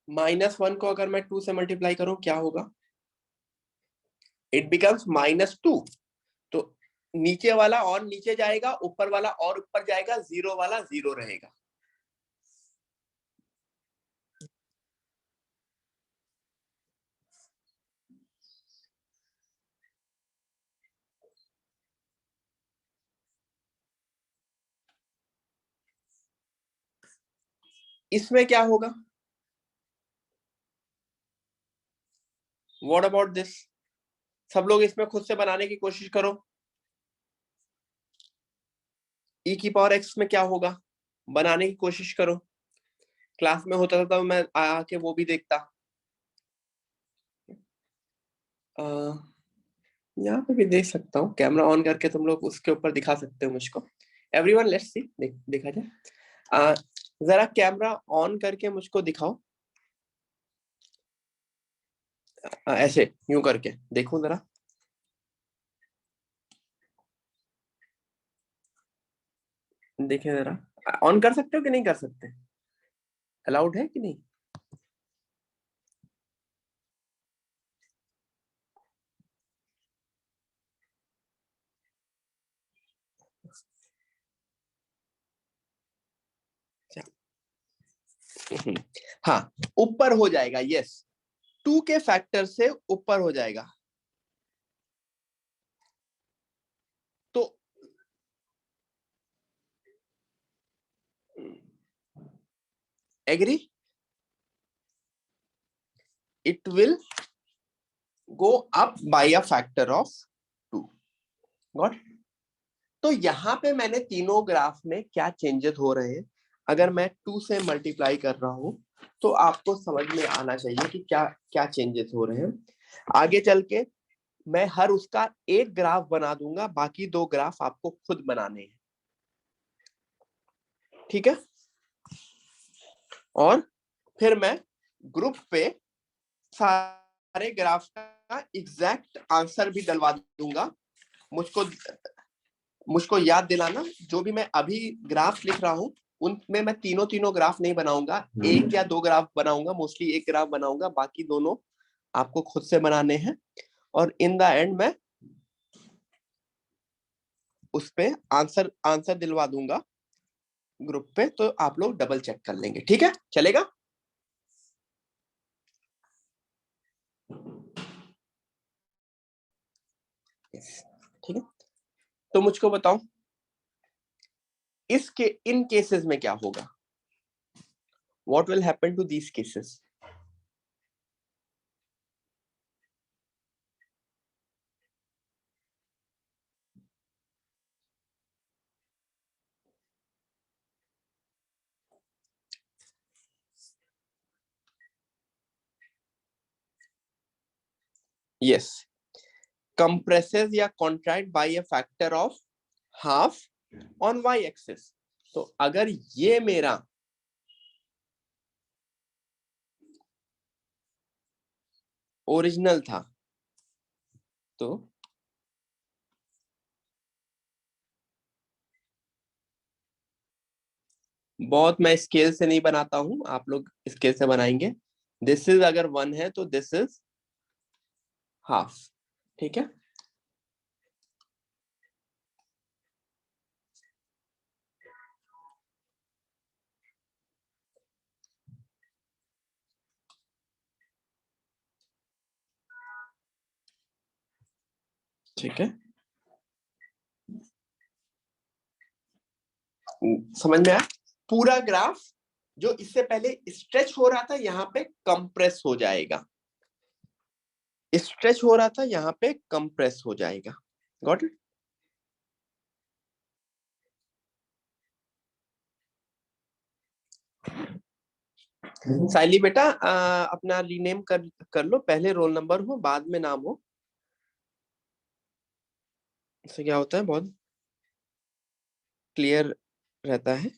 -1 को अगर मैं 2 से मल्टीप्लाई करूं क्या होगा, इट बिकम्स -2। तो नीचे वाला और नीचे जाएगा, ऊपर वाला और ऊपर जाएगा, 0 वाला 0 रहेगा। इसमें क्या होगा? What about this? सब लोग इसमें खुद से बनाने की कोशिश करो। ई की पावर एक्स में क्या होगा, बनाने की कोशिश करो। क्लास में होता था तो मैं आके वो भी देखता। यहाँ पे भी देख सकता हूँ, कैमरा ऑन करके तुम लोग उसके ऊपर दिखा सकते हो मुझको। एवरीवन लेट्स सी, देखा जाए। जरा कैमरा ऑन करके मुझको दिखाओ। ऐसे यूं करके देखो जरा। देखें जरा, ऑन कर सकते हो कि नहीं कर सकते? अलाउड है कि नहीं? हाँ, ऊपर हो जाएगा, यस। 2 के फैक्टर से ऊपर हो जाएगा। तो agree, it will go up by a factor of 2। Got? तो यहां पे मैंने तीनों ग्राफ में क्या चेंजेस हो रहे हैं, अगर मैं 2 से मल्टीप्लाई कर रहा हूं तो आपको समझ में आना चाहिए कि क्या क्या चेंजेस हो रहे हैं। आगे चल के मैं हर उसका एक ग्राफ बना दूंगा, बाकी 2 ग्राफ आपको खुद बनाने हैं, ठीक है? और फिर मैं ग्रुप पे सारे ग्राफ का एग्जैक्ट आंसर भी डलवा दूंगा। मुझको मुझको याद दिलाना, जो भी मैं अभी ग्राफ लिख रहा हूं उनमें मैं तीनों तीनों ग्राफ नहीं बनाऊंगा, एक या दो ग्राफ बनाऊंगा, मोस्टली एक ग्राफ बनाऊंगा, बाकी दोनों आपको खुद से बनाने हैं। और इन द एंड मैं उस पे आंसर आंसर दिलवा दूंगा ग्रुप पे, तो आप लोग डबल चेक कर लेंगे, ठीक है? चलेगा? ठीक है, तो मुझको बताओ इसके इन केसेस में क्या होगा, what will happen to these cases? Yes, compresses या contract by a factor of half on y axis। तो अगर ये मेरा ओरिजिनल था तो बहुत, मैं स्केल से नहीं बनाता हूं, आप लोग स्केल से बनाएंगे। दिस इज अगर 1 है तो दिस इज हाफ, ठीक है? ठीक है, समझ में आया? पूरा ग्राफ जो इससे पहले स्ट्रेच हो रहा था यहाँ पे कंप्रेस हो जाएगा, स्ट्रेच हो रहा था यहाँ पे कंप्रेस हो जाएगा। Got it? साइली बेटा, अपना रीनेम कर लो, पहले रोल नंबर हो बाद में नाम हो, इससे क्या होता है, बहुत क्लियर रहता है।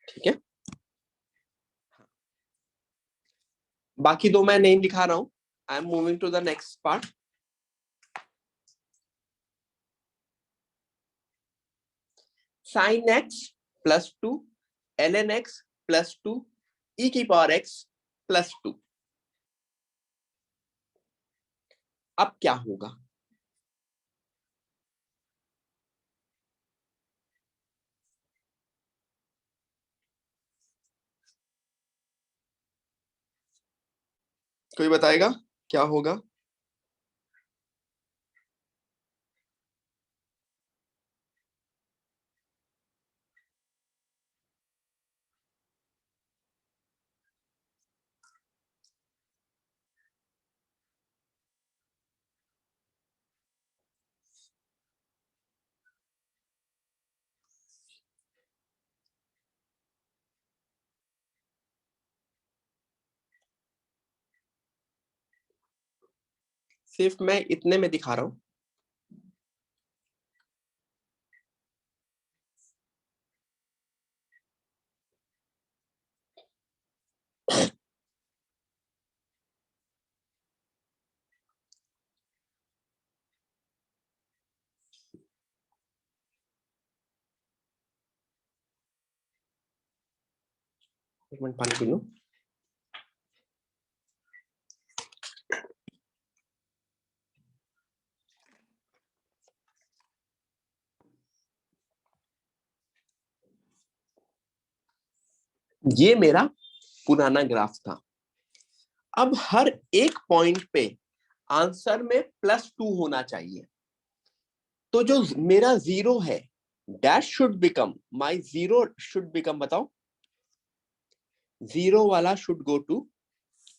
ठीक है, बाकी दो मैं नहीं लिखा रहा हूं, I am moving to the next part. Sine x plus 2 L N x plus 2 e की पावर एक्स प्लस 2। अब क्या होगा? कोई बताएगा क्या होगा? सिर्फ मैं इतने में दिखा रहा हूं। एक मिनट पानी पी लूं। ये मेरा पुराना ग्राफ था। अब हर एक पॉइंट पे आंसर में +2 होना चाहिए। तो जो मेरा 0 है, dash should become, my 0 should become, बताओ 0 वाला शुड गो टू,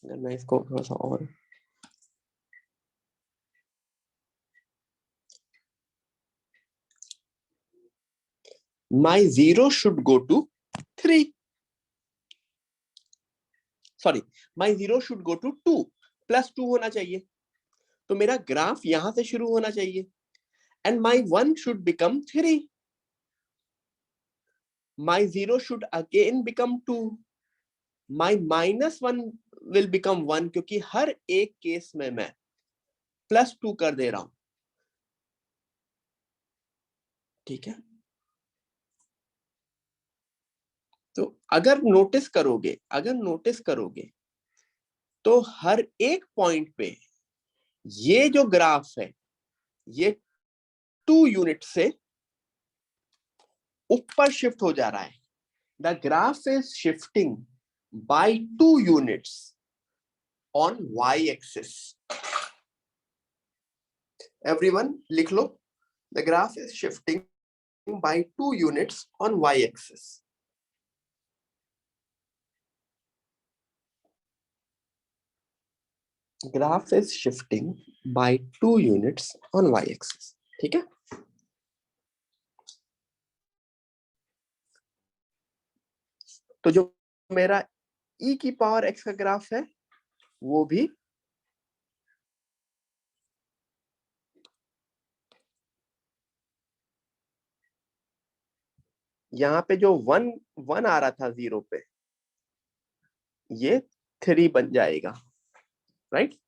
अगर मैं इसको थोड़ा सा और, my 0 should go to 3, sorry, my 0 should go to 2, +2 होना चाहिए। तो मेरा ग्राफ यहां से शुरू होना चाहिए। And my 1 should become 3, my 0 should again become 2, my -1 will become 1, क्योंकि हर एक केस में मैं +2 कर दे रहा हूं। ठीक है, तो अगर नोटिस करोगे तो हर एक पॉइंट पे ये जो ग्राफ है, ये 2 यूनिट से ऊपर शिफ्ट हो जा रहा है। The graph is shifting by 2 units on y axis. Everyone लिख लो, the graph is shifting by 2 units on y axis. Graph is shifting by 2 units on y axis. ठीक है, तो जो मेरा e की पावर x का ग्राफ है, वो भी यहाँ पे जो 1 आ रहा था 0 पे, ये 3 बन जाएगा, राइट?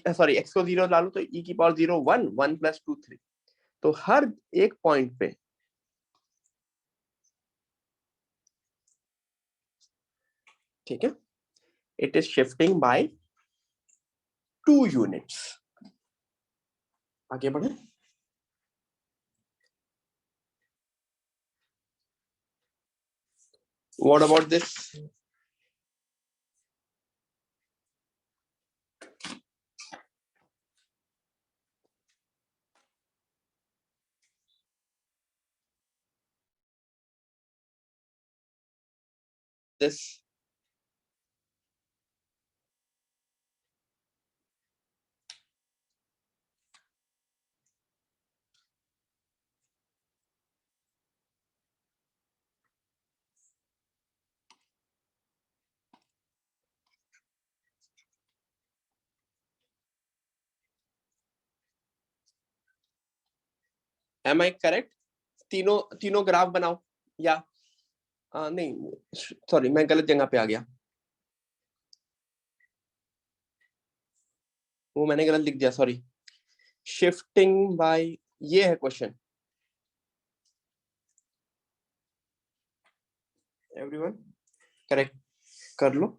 सॉरी, x को 0 डालो तो e की पावर 0 1, 1 + 2 3। तो हर एक पॉइंट पे ठीक है, it is shifting by 2 units. आगे बढ़े। What about this? This am I correct? तीनों तीनों ग्राफ बनाओ, या नहीं, सॉरी, मैं गलत जगह पे आ गया, वो मैंने गलत लिख दिया, सॉरी। शिफ्टिंग बाय, ये है क्वेश्चन, एवरीवन करेक्ट कर लो।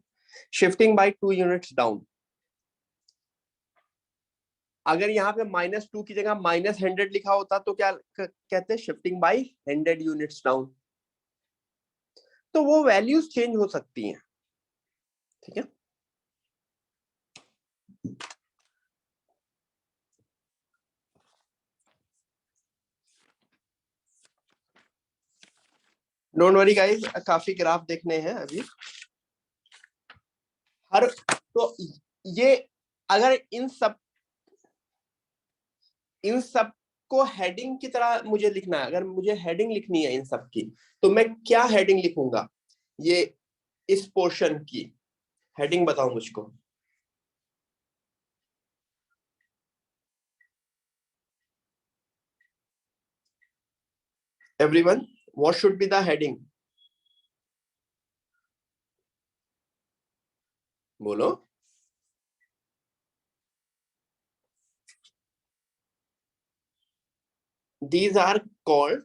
Shifting by 2 units down. अगर यहाँ पे -2 की जगह -100 लिखा होता तो क्या कहते हैं? Shifting by 100 units down. तो वो वैल्यूज चेंज हो सकती हैं, ठीक है। डोंट वरी गाइस, काफी ग्राफ देखने हैं अभी। हर तो ये अगर इन सब को हेडिंग की तरह मुझे लिखना है, अगर मुझे हेडिंग लिखनी है इन सब की, तो मैं क्या हेडिंग लिखूंगा? ये इस पोर्शन की हेडिंग बताओ मुझको। Everyone, what should be the heading? बोलो। These are called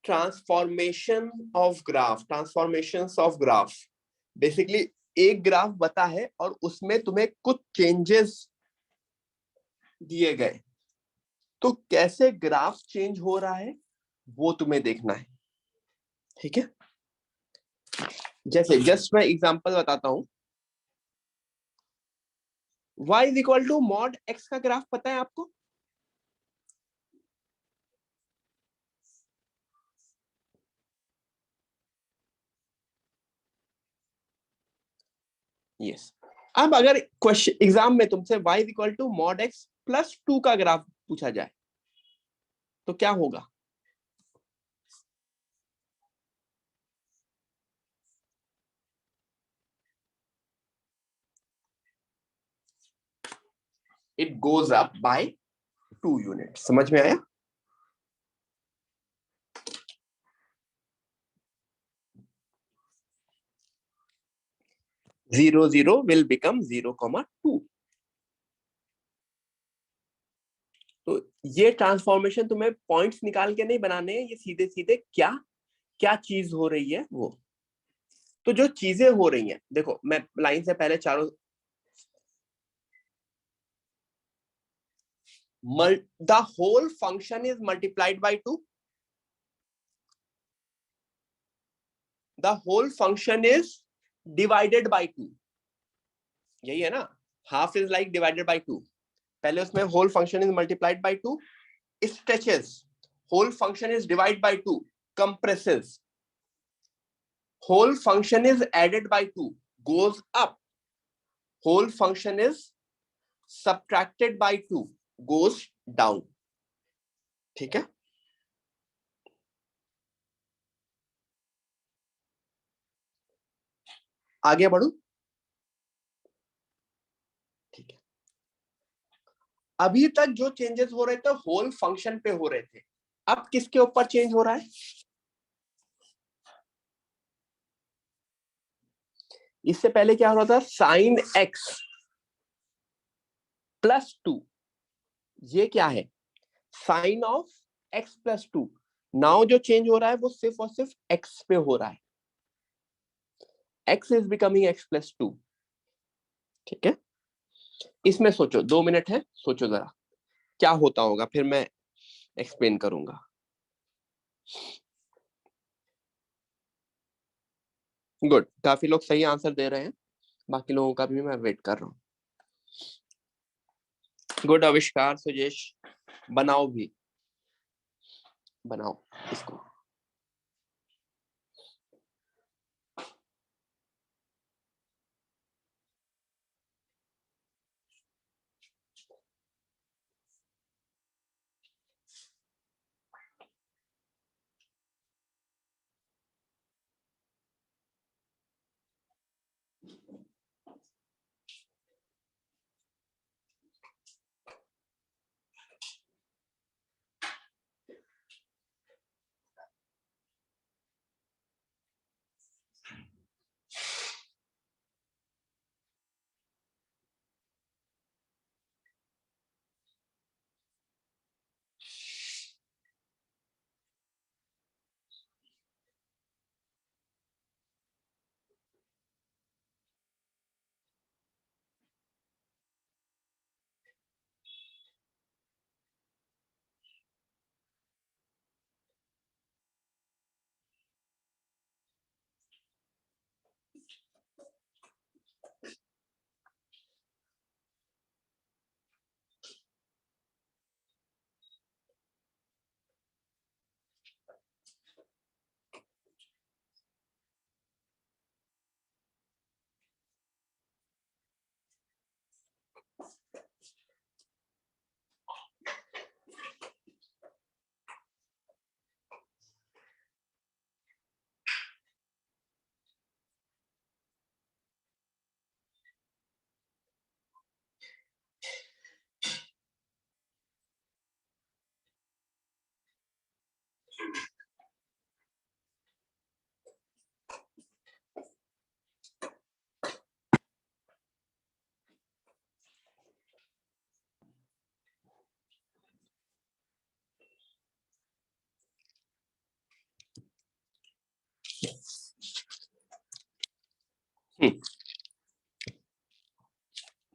transformation of graph, transformations of graph. Basically एक ग्राफ बता है और उसमें तुम्हें कुछ चेंजेस दिए गए, तो कैसे ग्राफ चेंज हो रहा है वो तुम्हें देखना है, ठीक है। जैसे जस्ट मैं एग्जांपल बताता हूं। y is equal to mod x का ग्राफ पता है आपको? यस। अब अगर क्वेश्चन एग्जाम में तुमसे y is equal to mod x plus 2 का ग्राफ पूछा जाए तो क्या होगा? It goes up by 2 unit. समझ में आया? 0 0 will become 0,2। तो ये ट्रांसफॉर्मेशन तुम्हें पॉइंट्स निकाल के नहीं बनाने हैं, ये सीधे सीधे क्या क्या चीज हो रही है वो। तो जो चीजें हो रही हैं, देखो मैं लाइन से पहले चारों, the whole function is multiplied by 2, the whole function is divided by 2, यही है ना। Half is like divided by 2। पहले उसमें whole function is multiplied by 2, stretches, whole function is divided by 2, compresses, whole function is added by 2, goes up, whole function is subtracted by 2, goes down। ठीक है। आगे बढ़ू? ठीक है। अभी तक जो चेंजेस हो रहे थे होल फंक्शन पे हो रहे थे, अब किसके ऊपर चेंज हो रहा है? इससे पहले क्या हो रहा था? साइन एक्स प्लस 2, ये क्या है? Sine of x plus 2। Now जो चेंज हो रहा है वो सिर्फ और सिर्फ एक्स पे हो रहा है, x is becoming x plus 2। ठीक है। इसमें सोचो, 2 मिनट है, सोचो जरा क्या होता होगा, फिर मैं एक्सप्लेन करूंगा। गुड, काफी लोग सही आंसर दे रहे हैं, बाकी लोगों का भी मैं वेट कर रहा हूँ। गुड आविष्कार सुजेश, बनाओ भी, बनाओ इसको।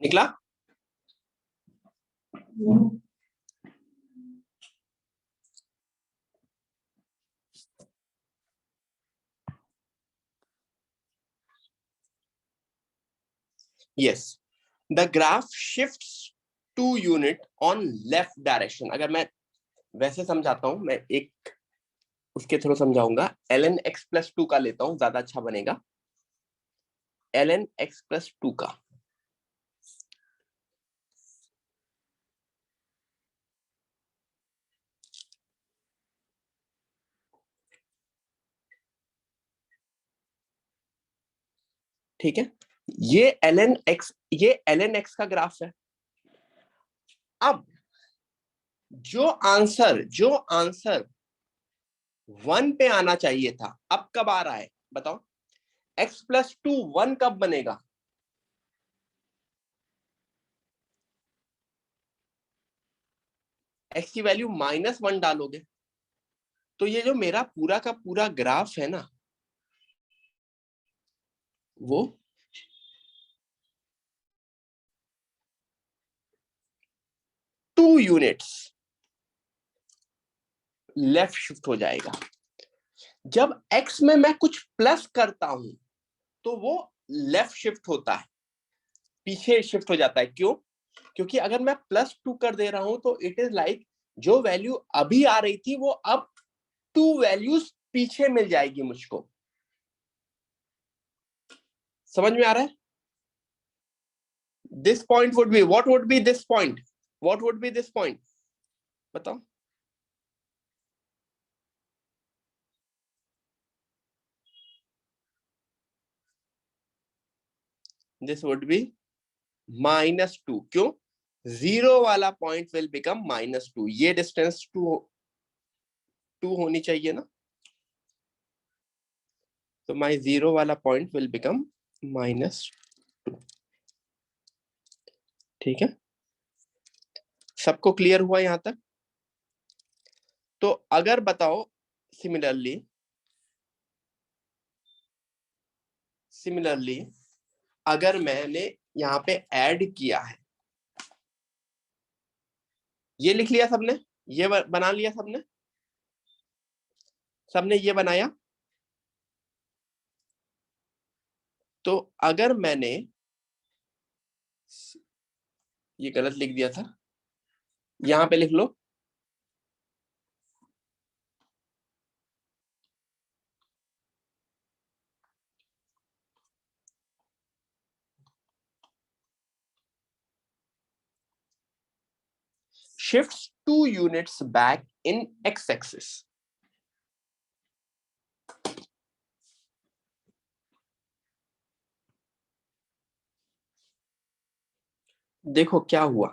निकला? Yes, the graph shifts 2 unit on left direction. अगर मैं वैसे समझाता हूं, मैं एक उसके थ्रू समझाऊंगा। ln x प्लस 2 का लेता हूं, ज्यादा अच्छा बनेगा। ln x प्लस 2 का, ठीक है, ये ln x का ग्राफ है। अब जो आंसर 1 पे आना चाहिए था, अब कब आ रहा है बताओ? x प्लस 2 1 कब बनेगा? x की वैल्यू -1 डालोगे तो ये जो मेरा पूरा का पूरा ग्राफ है ना, वो 2 यूनिट्स लेफ्ट शिफ्ट हो जाएगा। जब x में मैं कुछ प्लस करता हूं तो वो लेफ्ट शिफ्ट होता है, पीछे शिफ्ट हो जाता है। क्यों? क्योंकि अगर मैं +2 कर दे रहा हूं तो इट इज लाइक जो वैल्यू अभी आ रही थी वो अब 2 वैल्यूज पीछे मिल जाएगी मुझको। समझ में आ रहा है? This point would be, what would be this point? What would be this point? बताओ। This would be -2। क्यों? 0 वाला पॉइंट विल बिकम -2। ये डिस्टेंस 2 होनी चाहिए ना, तो माई 0 वाला पॉइंट विल बिकम -2। ठीक है, सबको क्लियर हुआ यहां तक? तो अगर बताओ सिमिलरली अगर मैंने यहां पे ऐड किया है, ये लिख लिया सबने, ये बना लिया सबने, सबने ये बनाया, तो अगर मैंने ये गलत लिख दिया था, यहां पे लिख लो shifts 2 units back in x-axis। देखो क्या हुआ,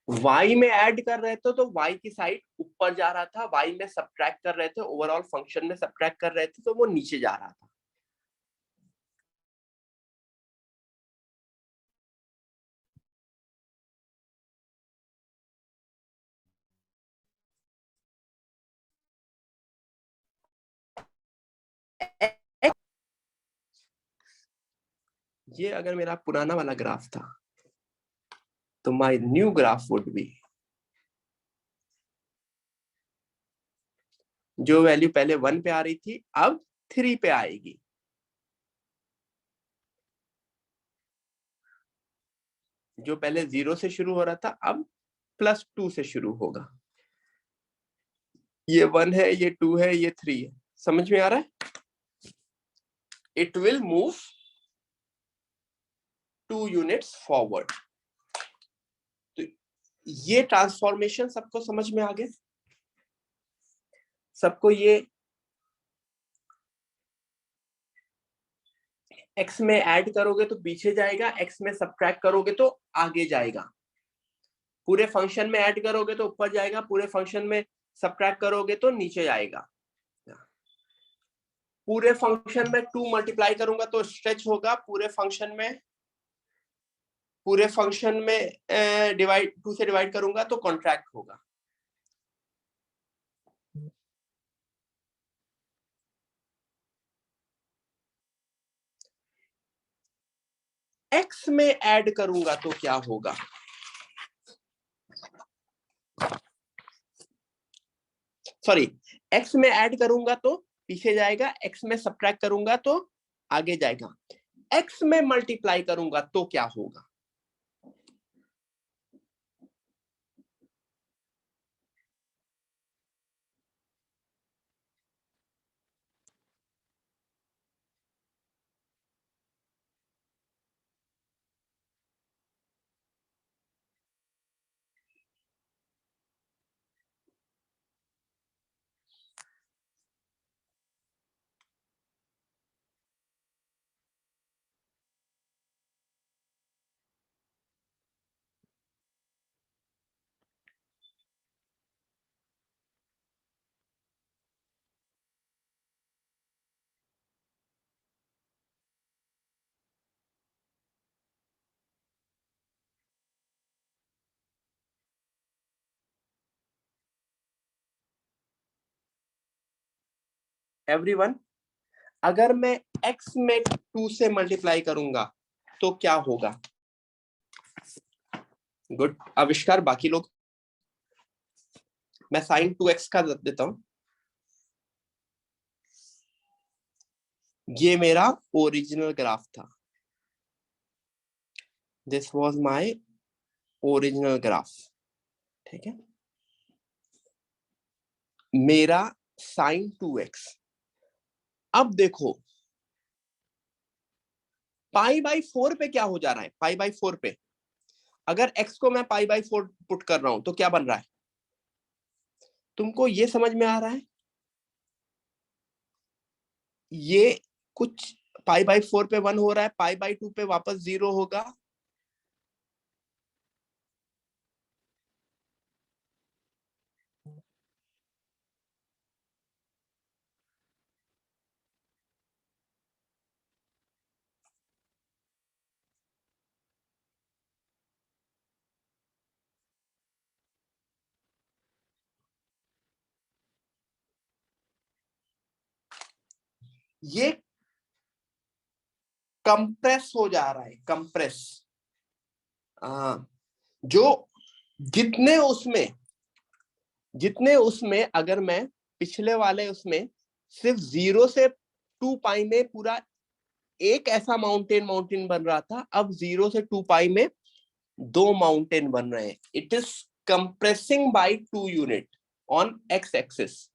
y में ऐड कर रहे थे तो y की साइड ऊपर जा रहा था, y में सब्ट्रैक्ट कर रहे थे, ओवरऑल फंक्शन में सब्ट्रैक्ट कर रहे थे तो वो नीचे जा रहा था। ये अगर मेरा पुराना वाला ग्राफ था तो my new graph would be, जो वैल्यू पहले 1 पे आ रही थी अब 3 पे आएगी। जो पहले 0 से शुरू हो रहा था अब +2 से शुरू होगा। ये 1 है, ये 2 है, ये 3 है। समझ में आ रहा है? It will move 2 units forward. तो ये ट्रांसफॉर्मेशन सबको समझ में आ गया? सबको ये x में ऐड करोगे तो पीछे जाएगा, x में सब्ट्रैक्ट करोगे तो आगे जाएगा। पूरे फंक्शन में ऐड करोगे तो ऊपर जाएगा, पूरे फंक्शन में सब्ट्रैक्ट करोगे तो नीचे जाएगा। पूरे फंक्शन में 2 मल्टीप्लाई करूंगा तो स्ट्रेच होगा, पूरे फंक्शन में डिवाइड 2 से डिवाइड करूंगा तो कॉन्ट्रैक्ट होगा। x में ऐड करूंगा तो क्या होगा? सॉरी, x में ऐड करूंगा तो पीछे जाएगा, x में सब्ट्रैक्ट करूंगा तो आगे जाएगा। x में मल्टीप्लाई करूंगा तो क्या होगा? एवरीवन, अगर मैं x में 2 से मल्टीप्लाई करूंगा तो क्या होगा? गुड आविष्कार। बाकी लोग? मैं साइन 2x का देता हूं। ये मेरा ओरिजिनल ग्राफ था, this was my original graph. ठीक है, मेरा साइन 2x। अब देखो पाई बाई 4 पे क्या हो जा रहा है? पाई बाई 4 पे अगर x को मैं पाई बाई 4 पुट कर रहा हूं तो क्या बन रहा है? तुमको ये समझ में आ रहा है? ये कुछ पाई बाई 4 पे 1 हो रहा है, पाई बाई 2 पे वापस 0 होगा। ये कंप्रेस हो जा रहा है, कंप्रेस। जो जितने उसमें अगर मैं पिछले वाले उसमें सिर्फ 0 से 2 पाई में पूरा एक ऐसा माउंटेन बन रहा था, अब 0 से 2 पाई में 2 माउंटेन बन रहे हैं। It is compressing by 2 unit on x axis.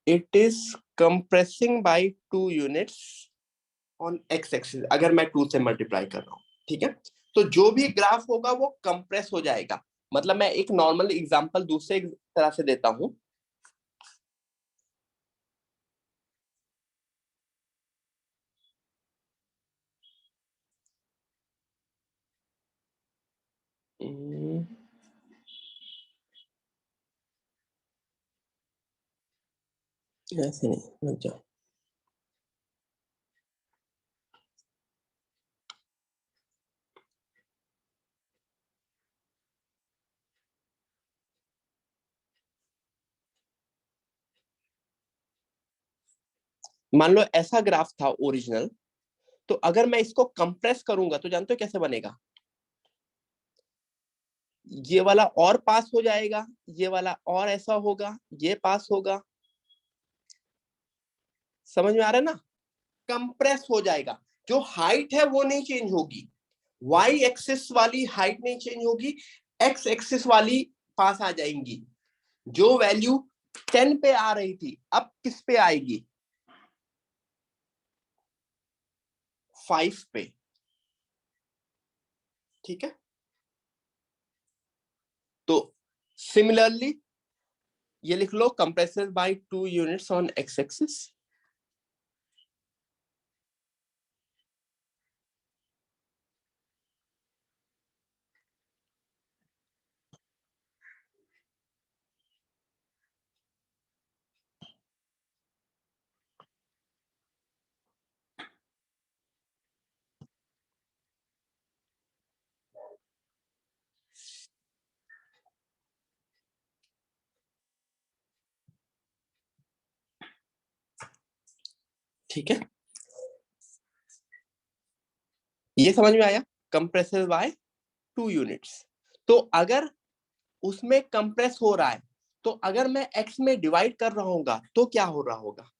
It is compressing by 2 units on x axis, अगर मैं 2 से मल्टीप्लाई कर रहा हूं। ठीक है, तो जो भी ग्राफ होगा वो कंप्रेस हो जाएगा। मतलब मैं एक नॉर्मल एग्जांपल दूसरे तरह से देता हूं। ऐसे नहीं, मत जाओ। मान लो ऐसा ग्राफ था ओरिजिनल, तो अगर मैं इसको कंप्रेस करूंगा तो जानते हो कैसे बनेगा? ये वाला और पास हो जाएगा, ये वाला और ऐसा होगा, ये पास होगा। समझ में आ रहा है ना? कंप्रेस हो जाएगा। जो हाइट है वो नहीं चेंज होगी, वाई एक्सिस वाली हाइट नहीं चेंज होगी, एक्स एक्सिस वाली पास आ जाएंगी। जो वैल्यू 10 पे आ रही थी अब किस पे आएगी? 5 पे। ठीक है, तो सिमिलरली ये लिख लो, compresses by 2 units on x axis. ठीक है, ये समझ में आया? Compresses by 2 units. तो अगर उसमें कंप्रेस हो रहा है, तो अगर मैं एक्स में डिवाइड कर रहा हूँ तो क्या हो रहा होगा?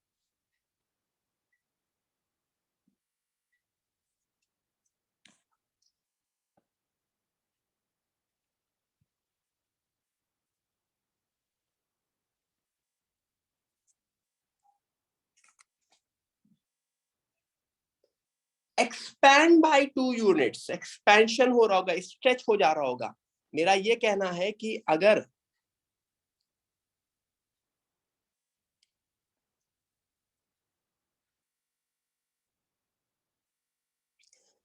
एक्सपैंड बाय 2 यूनिट्स, एक्सपेंशन हो रहा होगा, स्ट्रेच हो जा रहा होगा। मेरा ये कहना है कि अगर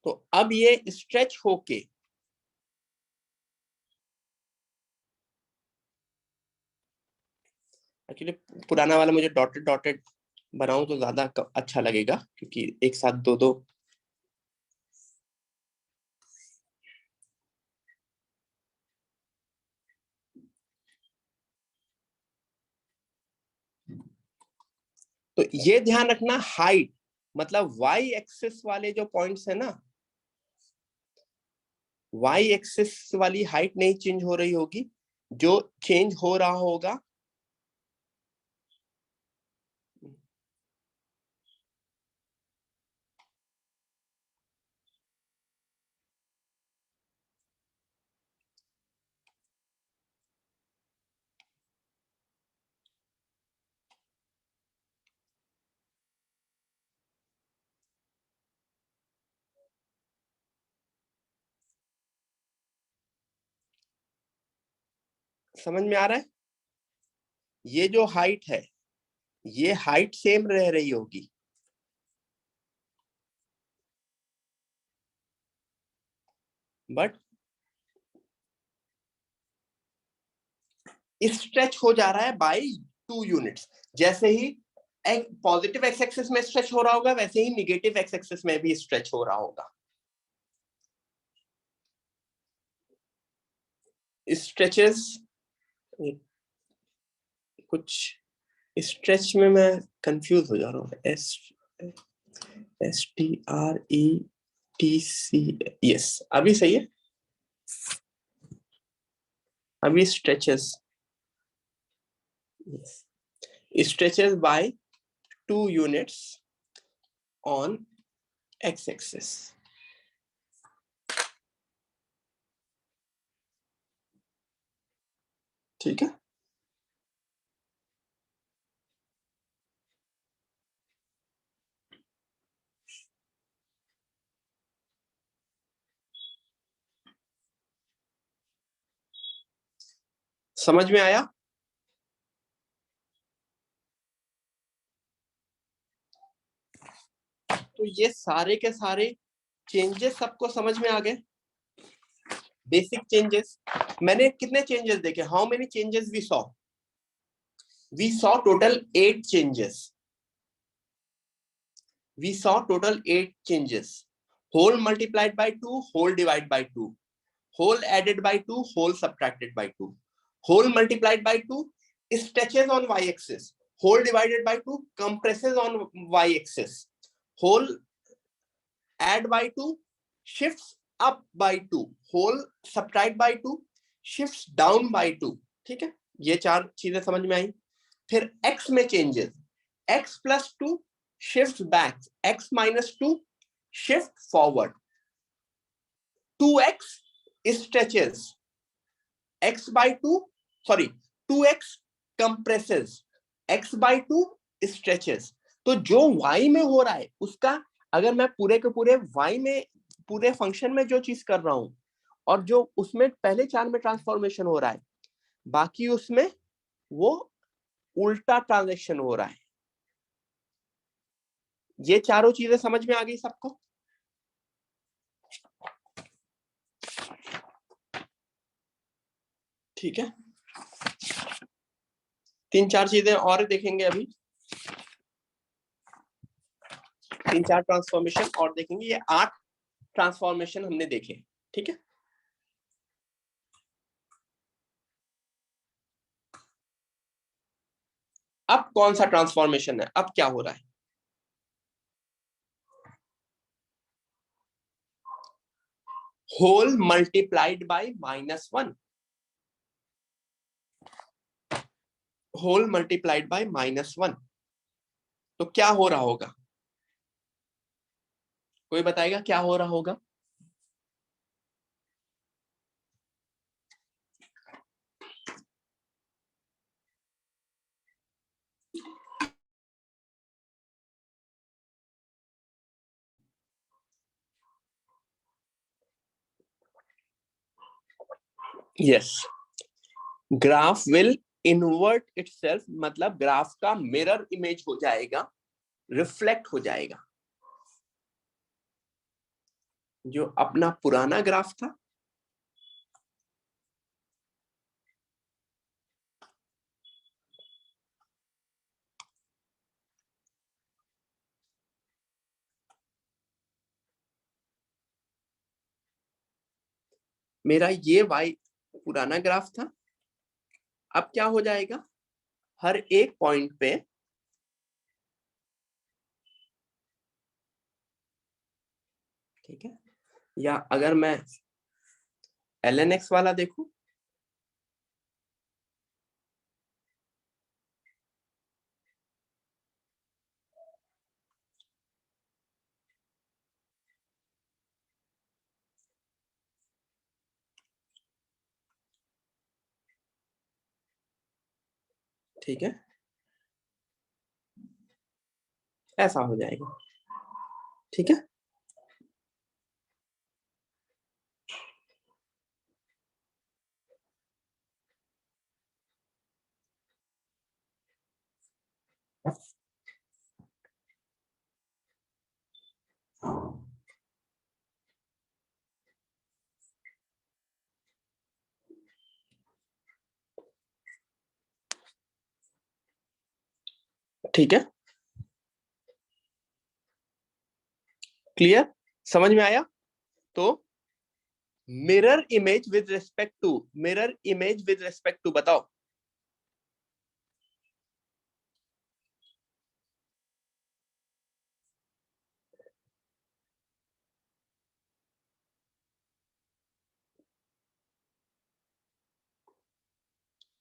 तो अब ये स्ट्रेच होके एक्चुअली पुराना वाला मुझे डॉटेड डॉटेड बनाऊं तो ज्यादा अच्छा लगेगा, क्योंकि एक साथ दो दो। तो ये ध्यान रखना, हाइट मतलब वाई एक्सिस वाले जो पॉइंट्स है ना, वाई एक्सिस वाली हाइट नहीं चेंज हो रही होगी। जो चेंज हो रहा होगा, समझ में आ रहा है? ये जो हाइट है, ये हाइट सेम रह रही होगी, बट स्ट्रेच हो जा रहा है बाय 2 यूनिट्स। जैसे ही पॉजिटिव एक्स एक्सिस में स्ट्रेच हो रहा होगा, वैसे ही निगेटिव एक्स एक्सिस में भी स्ट्रेच हो रहा होगा। स्ट्रेचेस कुछ, स्ट्रेच में मैं कंफ्यूज हो जा रहा हूँ। STRETC, यस अभी सही है। अभी stretches, stretches by 2 units on x axis. ठीक है, समझ में आया? तो ये सारे के सारे चेंजेस सबको समझ में आ गए? Basic changes. मैंने कितने चेंजेस देखे? How many changes we saw? We saw total 8 changes. We saw total 8 changes. Whole multiplied by 2, whole divided by 2, whole added by 2, whole subtracted by 2, whole multiplied by 2 stretches on y-axis, whole divided by 2 compresses on y-axis, whole add by 2 shifts up by 2, whole subtract by 2 shifts down by 2, ठीक है, ये 4 चीजें समझ में आई। फिर x में changes, x plus 2 shift back, x minus 2 shift forward, 2x stretches, x by 2 sorry 2x compresses, x by 2 stretches. तो जो y में हो रहा है उसका अगर मैं पूरे के पूरे y में पूरे फंक्शन में जो चीज कर रहा हूं और जो उसमें पहले 4 में ट्रांसफॉर्मेशन हो रहा है, बाकी उसमें वो उल्टा ट्रांजैक्शन हो रहा है। ये चारों चीजें समझ में आ गई सबको? ठीक है, 3-4 चीजें और देखेंगे अभी, 3-4 ट्रांसफॉर्मेशन और देखेंगे। ये 8 ट्रांसफॉर्मेशन हमने देखे, ठीक है। अब कौन सा ट्रांसफॉर्मेशन है, अब क्या हो रहा है? Whole multiplied by -1, whole multiplied by -1, तो क्या हो रहा होगा? कोई बताएगा क्या हो रहा होगा? Yes, graph will invert itself, मतलब ग्राफ का मिरर इमेज हो जाएगा, रिफ्लेक्ट हो जाएगा। जो अपना पुराना ग्राफ था, मेरा ये y पुराना ग्राफ था, अब क्या हो जाएगा? हर एक पॉइंट पे ठीक है, या अगर मैं lnx वाला देखूं, ठीक है, ऐसा हो जाएगा, ठीक है। ठीक है, क्लियर, समझ में आया? तो mirror image with respect to, mirror image with respect to, बताओ।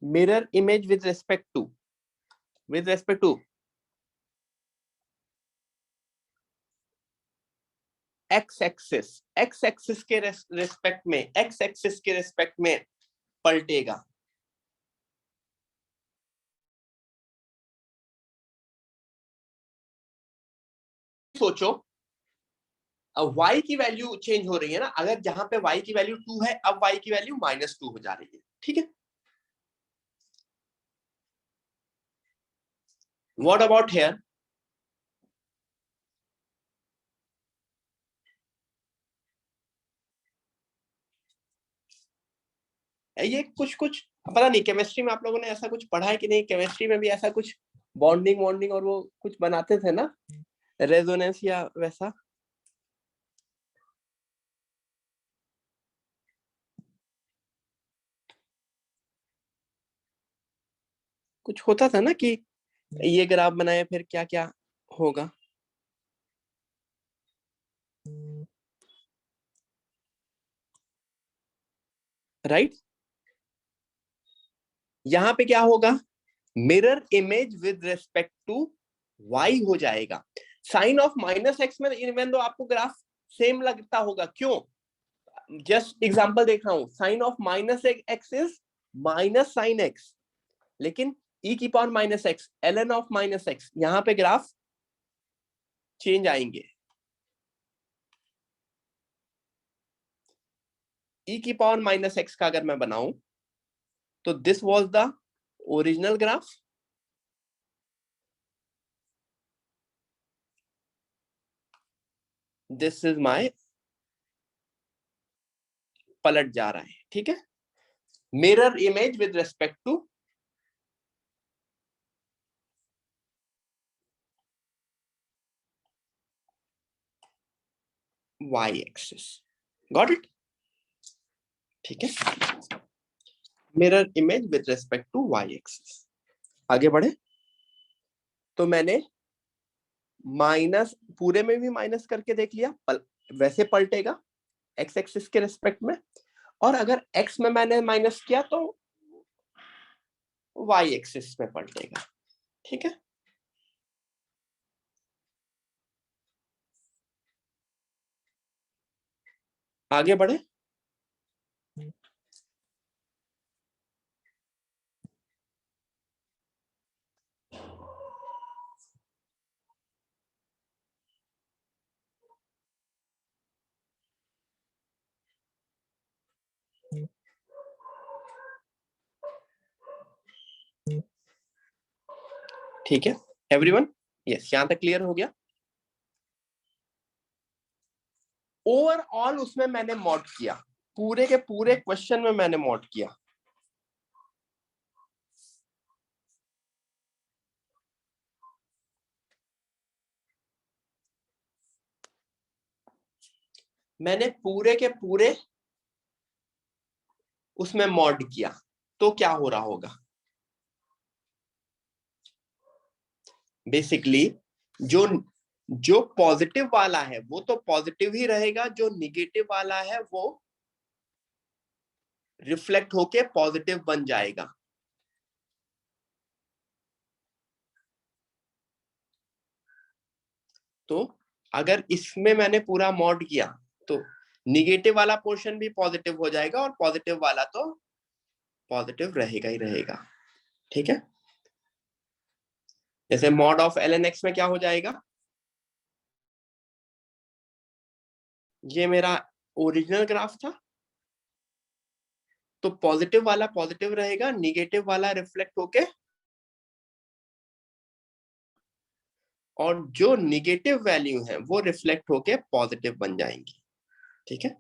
Mirror image with respect to, with respect to x axis, x axis के रिस्पेक्ट में, एक्स एक्सिस के रिस्पेक्ट में पलटेगा। सोचो, अब y की वैल्यू चेंज हो रही है ना, अगर जहां पे y की वैल्यू 2 है, अब y की वैल्यू -2 हो जा रही है, ठीक है। What about here? ये कुछ कुछ पता नहीं, केमिस्ट्री में आप लोगों ने ऐसा कुछ पढ़ा है कि नहीं? केमिस्ट्री में भी ऐसा कुछ बॉन्डिंग वॉन्डिंग और वो कुछ बनाते थे ना, रेजोनेंस या वैसा कुछ होता था ना कि ये ग्राफ बनाए फिर क्या क्या होगा, राइट? यहां पे क्या होगा, mirror image with respect to y हो जाएगा। साइन ऑफ माइनस एक्स में इवन दो आपको ग्राफ सेम लगता होगा, क्यों, जस्ट एग्जांपल देख रहा हूं, sine of minus x is minus sine x, लेकिन e की power minus x, ln of minus x, यहां पे ग्राफ चेंज आएंगे। e की पावर माइनस एक्स का अगर मैं बनाऊं तो this was the original graph, this is my, पलट जा रहा है, ठीक है, mirror image with respect to y axis, got it, ठीक है, mirror image with respect to y axis. आगे बढ़े तो मैंने माइनस, पूरे में भी माइनस करके देख लिया, वैसे पलटेगा x एक्सिस के रेस्पेक्ट में, और अगर x में मैंने माइनस किया तो y एक्सिस में पलटेगा, ठीक है। आगे बढ़े, ठीक है एवरीवन, यस, यहां तक क्लियर हो गया। ओवरऑल उसमें मैंने मॉड किया, पूरे के पूरे क्वेश्चन में मैंने मॉड किया, मैंने पूरे के पूरे उसमें मॉड किया, तो क्या हो रहा होगा, बेसिकली जो जो पॉजिटिव वाला है वो तो पॉजिटिव ही रहेगा, जो निगेटिव वाला है वो रिफ्लेक्ट होके पॉजिटिव बन जाएगा। तो अगर इसमें मैंने पूरा मॉड किया तो निगेटिव वाला पोर्शन भी पॉजिटिव हो जाएगा और पॉजिटिव वाला तो पॉजिटिव रहेगा ही रहेगा, ठीक है। जैसे मॉड ऑफ ln x में क्या हो जाएगा, ये मेरा ओरिजिनल ग्राफ था, तो पॉजिटिव वाला पॉजिटिव रहेगा, निगेटिव वाला रिफ्लेक्ट होके, और जो निगेटिव वैल्यू है वो रिफ्लेक्ट होके पॉजिटिव बन जाएंगी, ठीक है।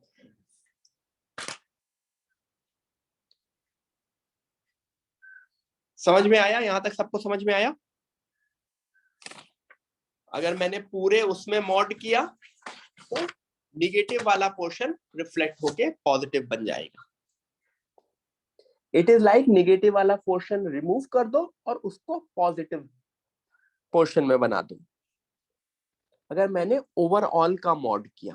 समझ में आया, यहां तक सबको समझ में आया। अगर मैंने पूरे उसमें मॉड किया तो निगेटिव वाला पोर्शन रिफ्लेक्ट होके पॉजिटिव बन जाएगा। इट इज लाइक निगेटिव वाला पोर्शन रिमूव कर दो और उसको पॉजिटिव पोर्शन में बना दो। अगर मैंने ओवरऑल का मॉड किया,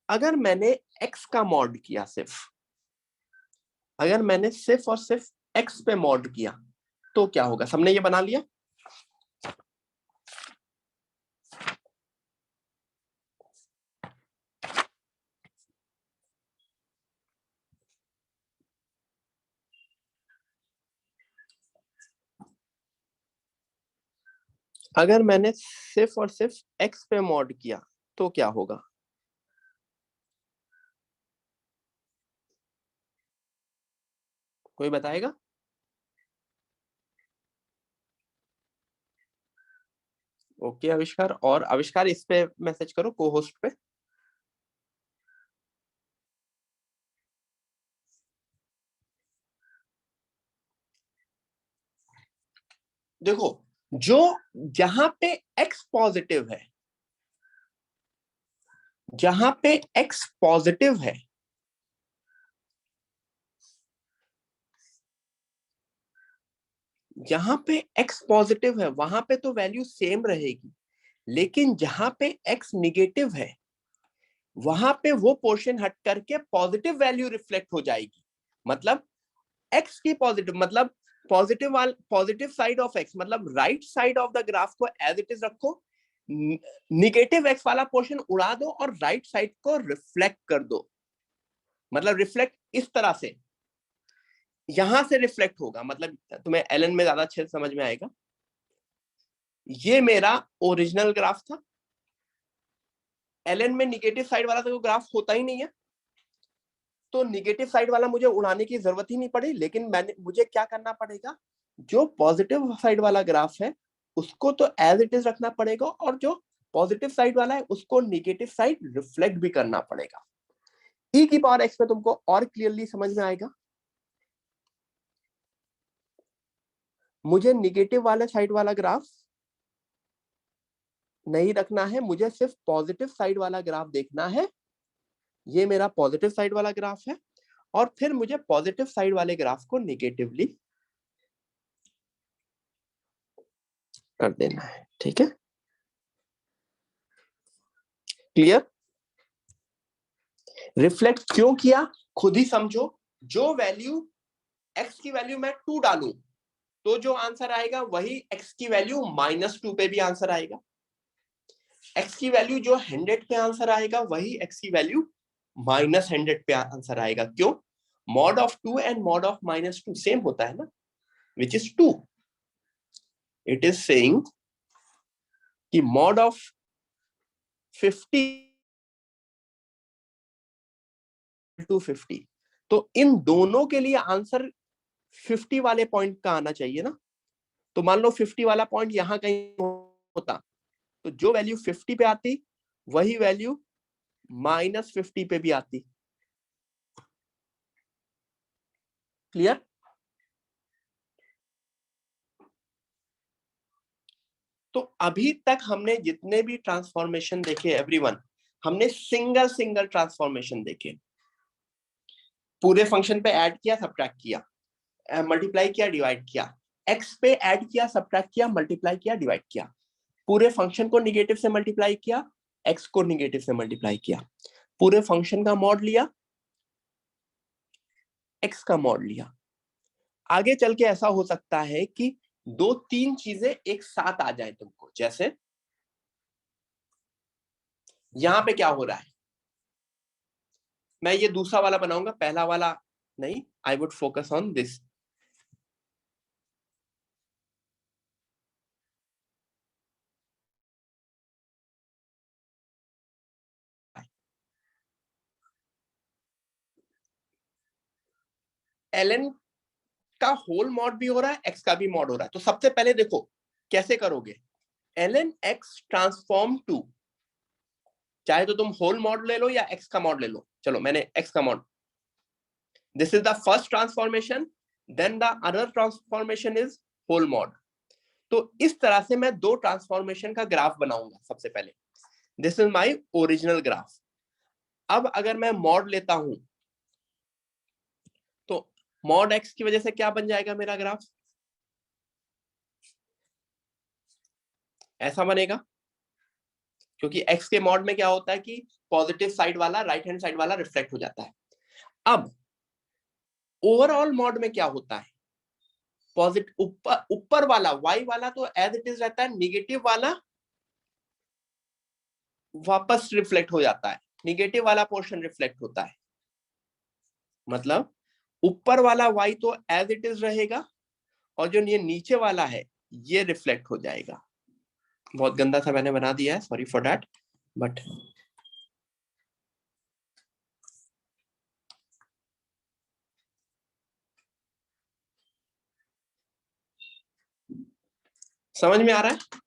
अगर मैंने x का मॉड किया, सिर्फ अगर मैंने सिर्फ और सिर्फ x पे मॉड किया तो क्या होगा, सबने ये बना लिया, अगर मैंने सिर्फ और सिर्फ x पे मॉड किया तो क्या होगा, कोई बताएगा। ओके आविष्कार, और आविष्कार इस पे मैसेज करो, को होस्ट पे। देखो, जो जहां पे x पॉजिटिव है, जहां पे x पॉजिटिव है, जहां पे x पॉजिटिव है वहां पे तो वैल्यू सेम रहेगी, लेकिन जहां पे x निगेटिव है वहां पे वो पोर्शन हट करके पॉजिटिव वैल्यू रिफ्लेक्ट हो जाएगी। मतलब x की पॉजिटिव, मतलब पॉजिटिव साइड ऑफ x, मतलब right side of the graph को एज इट इज रखो, निगेटिव x वाला पोर्शन उड़ा दो और राइट साइड को रिफ्लेक्ट कर दो। मतलब रिफ्लेक्ट इस तरह से, यहां से रिफ्लेक्ट होगा, मतलब तुम्हें एलन में ज्यादा अच्छे से समझ में आएगा। ये मेरा ओरिजिनल ग्राफ था। एलन में निगेटिव साइड वाला तो ग्राफ होता ही नहीं है, तो निगेटिव साइड वाला मुझे उड़ाने की जरूरत ही नहीं पड़ी। लेकिन मुझे क्या करना पड़ेगा, जो पॉजिटिव साइड वाला ग्राफ है उसको तो एज इट इज रखना पड़ेगा, और जो पॉजिटिव साइड वाला है उसको निगेटिव साइड रिफ्लेक्ट भी करना पड़ेगा। e की पावर x में तुमको और क्लियरली समझ में आएगा। मुझे निगेटिव वाले साइड वाला ग्राफ नहीं रखना है, मुझे सिर्फ पॉजिटिव साइड वाला ग्राफ देखना है। ये मेरा पॉजिटिव साइड वाला ग्राफ है, और फिर मुझे पॉजिटिव साइड वाले ग्राफ को निगेटिवली कर देना है। ठीक है, क्लियर? रिफ्लेक्ट क्यों किया खुद ही समझो। जो वैल्यू x की वैल्यू मैं 2 डालूं तो जो आंसर आएगा वही x की वैल्यू -2 पे भी आंसर आएगा। x की वैल्यू जो 100 पे आंसर आएगा वही x की वैल्यू -100 पे आंसर आएगा। क्यों? Mod of 2 and mod of -2 same होता है ना, which is 2। It is saying कि मॉड ऑफ 50 to 50, तो इन दोनों के लिए आंसर 50 वाले पॉइंट का आना चाहिए ना। तो मान लो 50 वाला पॉइंट यहां कहीं होता, तो जो वैल्यू 50 पे आती वही वैल्यू -50 पे भी आती। क्लियर? तो अभी तक हमने जितने भी ट्रांसफॉर्मेशन देखे एवरीवन, हमने सिंगल सिंगल ट्रांसफॉर्मेशन देखे। पूरे फंक्शन पे ऐड किया, सब्ट्रैक्ट किया, मल्टीप्लाई किया, डिवाइड किया, एक्स पे ऐड किया, सब्ट्रैक्ट किया, मल्टीप्लाई किया, डिवाइड किया, पूरे फंक्शन को निगेटिव से मल्टीप्लाई किया, एक्स को निगेटिव से मल्टीप्लाई किया, पूरे फंक्शन का मॉड लिया, एक्स का मॉड लिया। आगे चल के ऐसा हो सकता है कि 2-3 चीजें एक साथ आ जाए तुमको। जैसे यहां पे क्या हो रहा है, मैं ये दूसरा वाला बनाऊंगा, पहला वाला नहीं। I would focus on this. ln का होल मॉड भी हो रहा है, x का भी मॉड हो रहा है। तो सबसे पहले देखो कैसे करोगे। ln x ट्रांसफॉर्म टू, चाहे तो तुम होल मॉड ले लो या x का मॉड ले लो। चलो मैंने x का mod, this is the first transformation, then the other transformation is whole mod. तो इस तरह से मैं 2 ट्रांसफॉर्मेशन का ग्राफ बनाऊंगा। सबसे पहले this is my original graph. अब अगर मैं मॉड लेता हूं तो मॉड x की वजह से क्या बन जाएगा मेरा ग्राफ, ऐसा बनेगा। क्योंकि x के मॉड में क्या होता है कि पॉजिटिव साइड वाला राइट हैंड साइड वाला रिफ्लेक्ट हो जाता है। अब ओवरऑल मॉड में क्या होता है, पॉजिटिव ऊपर वाला y वाला तो एज इट इज रहता है, निगेटिव वाला वापस रिफ्लेक्ट हो जाता है, निगेटिव वाला पोर्शन रिफ्लेक्ट होता है। मतलब ऊपर वाला y तो एज इट इज रहेगा, और जो ये नीचे वाला है ये रिफ्लेक्ट हो जाएगा। बहुत गंदा सा मैंने बना दिया है, सॉरी फॉर दैट, बट समझ में आ रहा है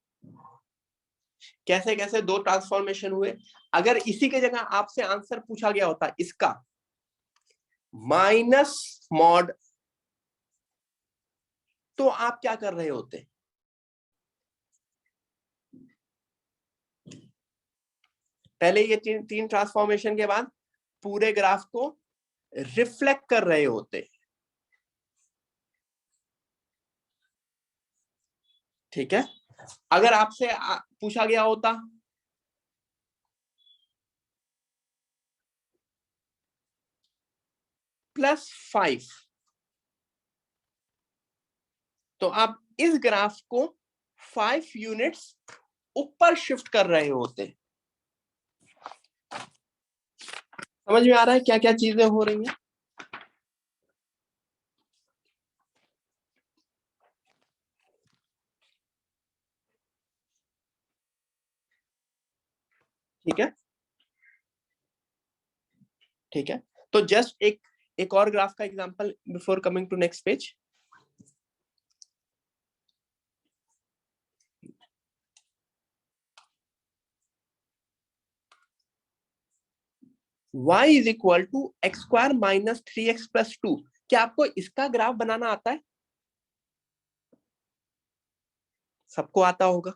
कैसे कैसे 2 ट्रांसफॉर्मेशन हुए। अगर इसी के जगह आपसे आंसर पूछा गया होता इसका माइनस मॉड, तो आप क्या कर रहे होते। पहले ये तीन ट्रांसफॉर्मेशन के बाद पूरे ग्राफ को रिफ्लेक्ट कर रहे होते। ठीक है, अगर आपसे पूछा गया होता प्लस 5। तो आप इस ग्राफ को 5 यूनिट्स ऊपर शिफ्ट कर रहे होते। समझ में आ रहा है क्या क्या चीजें हो रही हैं? ठीक है, ठीक है। तो जस्ट एक और ग्राफ का example before coming to next page. y is equal to x square minus 3x plus 2। क्या आपको इसका ग्राफ बनाना आता है? सबको आता होगा।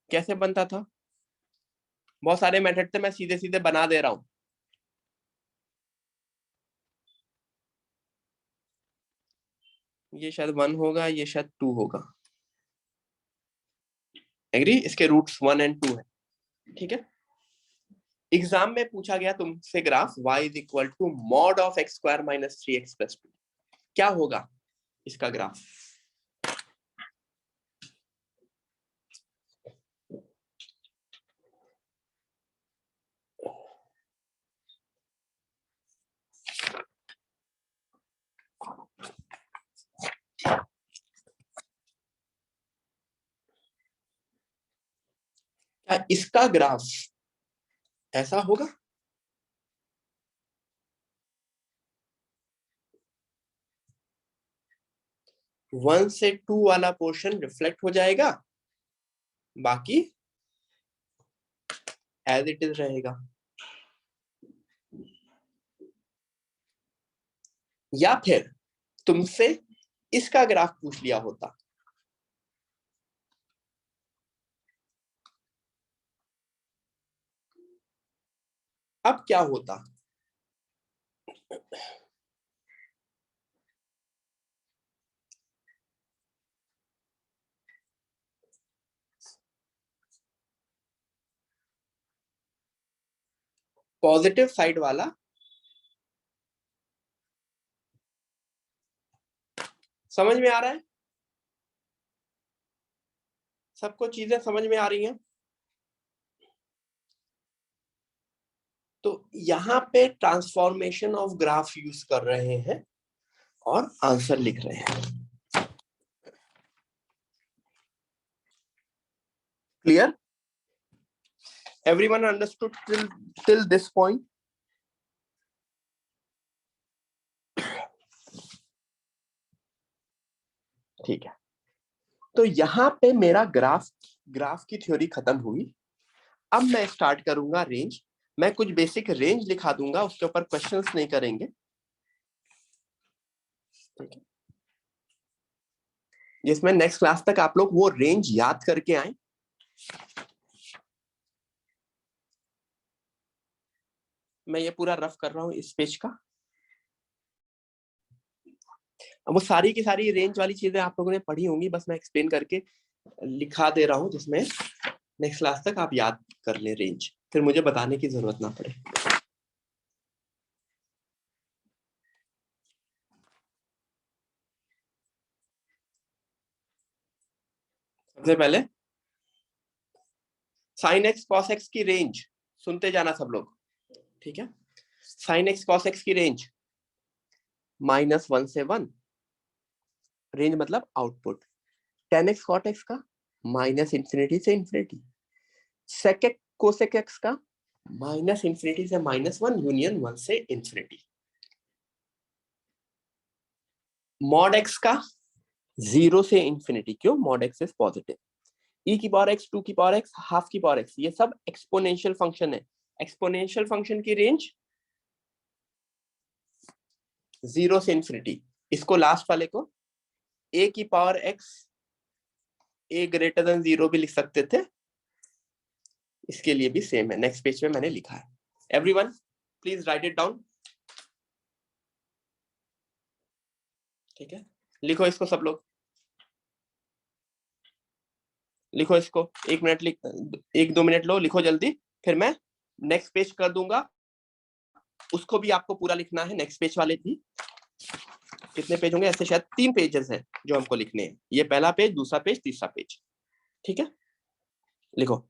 कैसे बनता था? बहुत सारे मेथड थे, मैं सीधे सीधे बना दे रहा हूं। ये शायद 1 होगा, ये शायद 2 होगा। एग्री? इसके रूट्स 1 एंड 2 है। ठीक है। एग्जाम में पूछा गया तुमसे graph y is equal to mod of x square minus 3x plus 2। क्या होगा इसका ग्राफ? क्या इसका ग्राफ ऐसा होगा? वन से 2 वाला पोर्शन रिफ्लेक्ट हो जाएगा, बाकी एज इट इज रहेगा। या फिर तुमसे इसका ग्राफ पूछ लिया होता, अब क्या होता? पॉजिटिव साइड वाला समझ में आ रहा है? सबको चीजें समझ में आ रही हैं? तो यहां पे ट्रांसफॉर्मेशन ऑफ ग्राफ यूज कर रहे हैं और आंसर लिख रहे हैं। Clear? Everyone understood till this point? ठीक है। तो यहां पे मेरा ग्राफ की थ्योरी खत्म हुई। अब मैं स्टार्ट करूंगा रेंज। मैं कुछ बेसिक रेंज लिखा दूंगा, उसके ऊपर क्वेश्चंस नहीं करेंगे। ठीक है, जिसमें नेक्स्ट क्लास तक आप लोग वो रेंज याद करके आए। मैं ये पूरा रफ कर रहा हूं इस पेज का। अब वो सारी की सारी रेंज वाली चीजें आप लोगों ने पढ़ी होंगी, बस मैं एक्सप्लेन करके लिखा दे रहा हूं, जिसमें नेक्स्ट क्लास तक आप याद कर ले रेंज, फिर मुझे बताने की जरूरत ना पड़े। सबसे पहले साइन एक्स कॉस एक्स की रेंज सुनते जाना सब लोग। ठीक है, साइन एक्स कॉस एक्स की रेंज -1 से 1, रेंज मतलब output. tan x cot x का -इंफिनिटी से infinity. sec x cosec x का -इंफिनिटी से -1 यूनियन 1 से इंफिनिटी। मॉड एक्स का 0 से इंफिनिटी। क्यों? Mod x is positive. e की पावर x, 2 की पावर x, हाफ की पावर x, ये सब एक्सपोनेंशियल फंक्शन है। एक्सपोनेंशियल फंक्शन की रेंज 0 से इंफिनिटी। इसको लास्ट वाले को a की power x, a greater than 0 भी लिख सकते थे, इसके लिए भी सेम है। नेक्स्ट पेज पे मैंने लिखा है। Everyone please right it down. ठीक है, लिखो इसको सब लोग। लिखो इसको, 1 मिनट लिख, 1-2 मिनट लो, लिखो जल्दी, फिर मैं नेक्स्ट पेज कर दूंगा। उसको भी आपको पूरा लिखना है, नेक्स्ट पेज वाले भी। कितने पेज होंगे ऐसे? शायद 3 पेजेस हैं जो हमको लिखने हैं। ये पहला पेज, दूसरा पेज, तीसरा पेज। ठीक है, लिखो।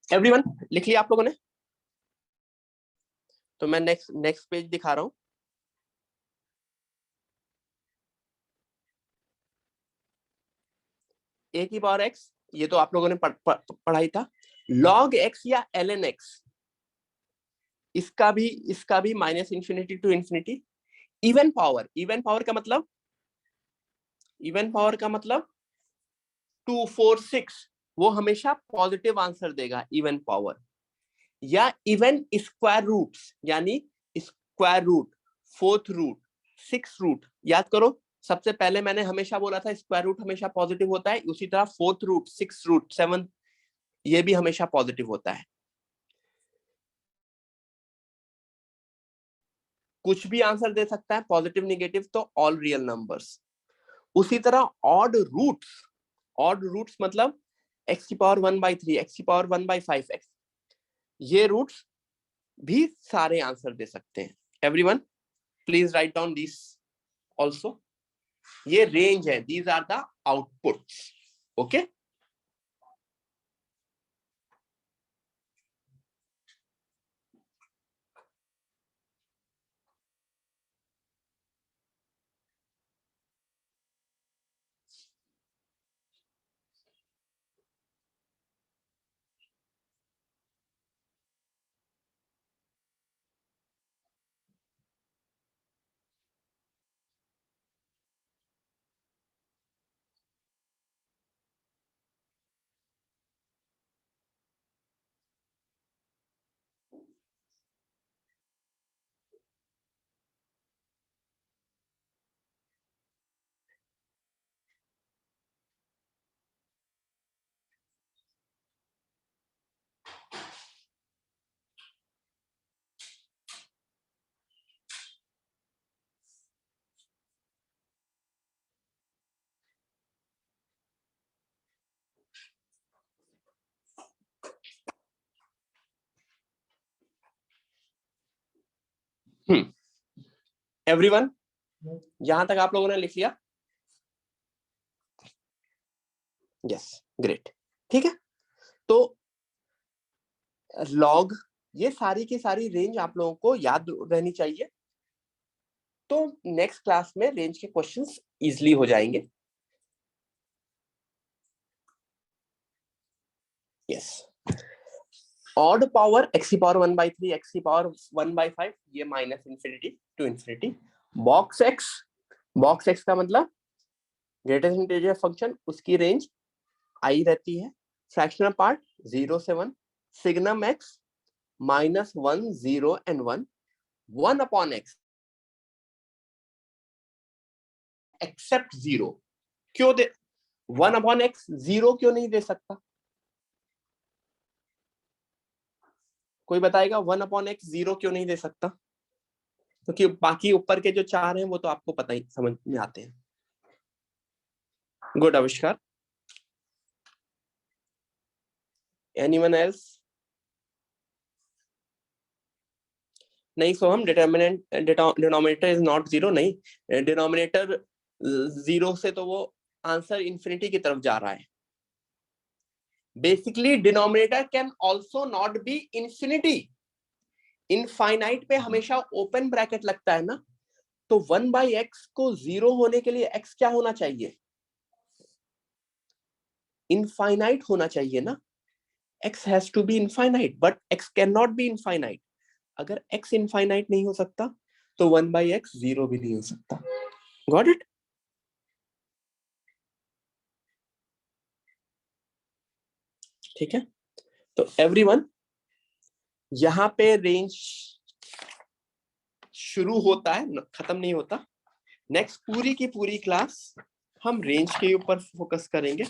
एवरीवन, लिख लिया आप लोगों ने? तो मैं नेक्स्ट पेज दिखा रहा हूं। ए की पावर एक्स, ये तो आप लोगों ने पढ़ाई था। लॉग एक्स या ln एक्स, इसका भी minus infinity to infinity. Even power, even power का मतलब 2, 4, 6, वो हमेशा पॉजिटिव आंसर देगा इवन पावर। या इवन स्क्वायर रूट्स, यानी square root, fourth root, six root. याद करो, सबसे पहले मैंने हमेशा बोला था स्क्वायर रूट हमेशा पॉजिटिव होता है। उसी तरह fourth root, six root, seven, ये भी हमेशा पॉजिटिव होता है। कुछ भी आंसर दे सकता है, पॉजिटिव नेगेटिव, तो ऑल रियल नंबर्स। उसी तरह ऑड रूट्स मतलब एक्स की पावर 1/3, एक्स की पावर 1/5, एक्स, ये रूट्स भी सारे आंसर दे सकते हैं। Everyone please write down this also. ये रेंज है, these are the outputs. Okay, everyone यहां तक आप लोगों ने लिख लिया? Yes, great. ठीक है, तो लॉग, ये सारी की सारी रेंज आप लोगों को याद रहनी चाहिए। तो नेक्स्ट क्लास में रेंज के क्वेश्चंस इजीली हो जाएंगे। यस, ऑड पावर एक्स की पावर 1/3, एक्स की पावर 1/5, ये minus infinity to infinity. Box x का मतलब ग्रेटेस्ट इंटीजर फंक्शन, उसकी रेंज आई रहती है। फ्रैक्शनल पार्ट 0 से 1, signum x -1, 0 and 1, 1/x accept 0। क्यों दे 1/x 0 क्यों नहीं दे सकता? कोई बताएगा 1/x 0 क्यों नहीं दे सकता? क्योंकि बाकी ऊपर के जो 4 हैं वो तो आपको पता ही, समझ में आते हैं। गुड, आविष्कार। Anyone else? नहीं, सो हम डिनोमिनेटर इज नॉट जीरो, नहीं, डिनोमिनेटर जीरो से तो वो आंसर इंफिनिटी की तरफ जा रहा है। Basically denominator can also not be infinity. Infinite पे हमेशा ओपन ब्रैकेट लगता है ना, तो 1/x को जीरो होने के लिए x क्या होना चाहिए? इनफाइनाइट होना चाहिए ना। x has to be infinite, but x can not be infinite. अगर x इनफाइनाइट नहीं हो सकता तो 1/x जीरो भी नहीं हो सकता। Got it? ठीक है, तो एवरीवन, यहां पे रेंज शुरू होता है, खत्म नहीं होता। नेक्स्ट पूरी की पूरी क्लास हम रेंज के ऊपर फोकस करेंगे।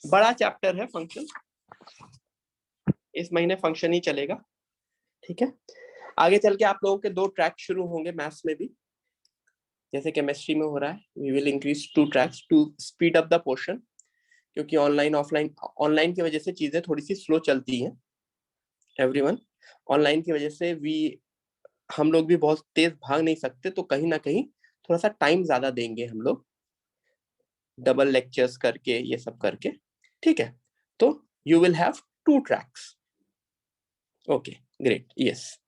बड़ा चैप्टर है फंक्शन, इस महीने फंक्शन ही चलेगा। ठीक है, आगे चल के आप लोगों के 2 ट्रैक शुरू होंगे मैथ्स में भी, जैसे केमिस्ट्री में हो रहा है। We will increase 2 tracks to speed up the portion, क्योंकि ऑनलाइन की वजह से चीजें थोड़ी सी स्लो चलती हैं एवरीवन। ऑनलाइन की वजह से हम लोग भी बहुत तेज भाग नहीं सकते, तो कहीं ना कहीं थोड़ा सा टाइम ज्यादा देंगे हम लोग, डबल लेक्चर्स करके, ये सब करके। ठीक है, तो you will have 2 tracks. Okay, great, yes.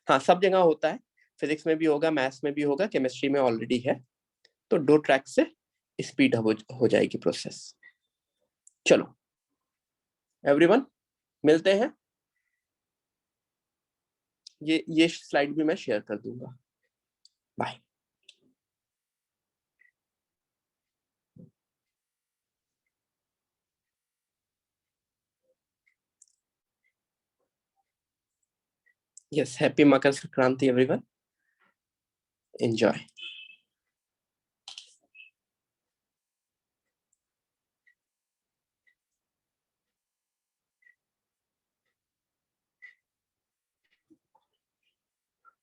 हाँ, सब जगह होता है, फिजिक्स में भी होगा, मैथ्स में भी होगा, केमिस्ट्री में ऑलरेडी है। तो 2 ट्रैक से स्पीड हो जाएगी प्रोसेस। चलो एवरीवन, मिलते हैं। ये स्लाइड भी मैं शेयर कर दूंगा। Bye. Yes, happy Makar Sankranti everyone, enjoy.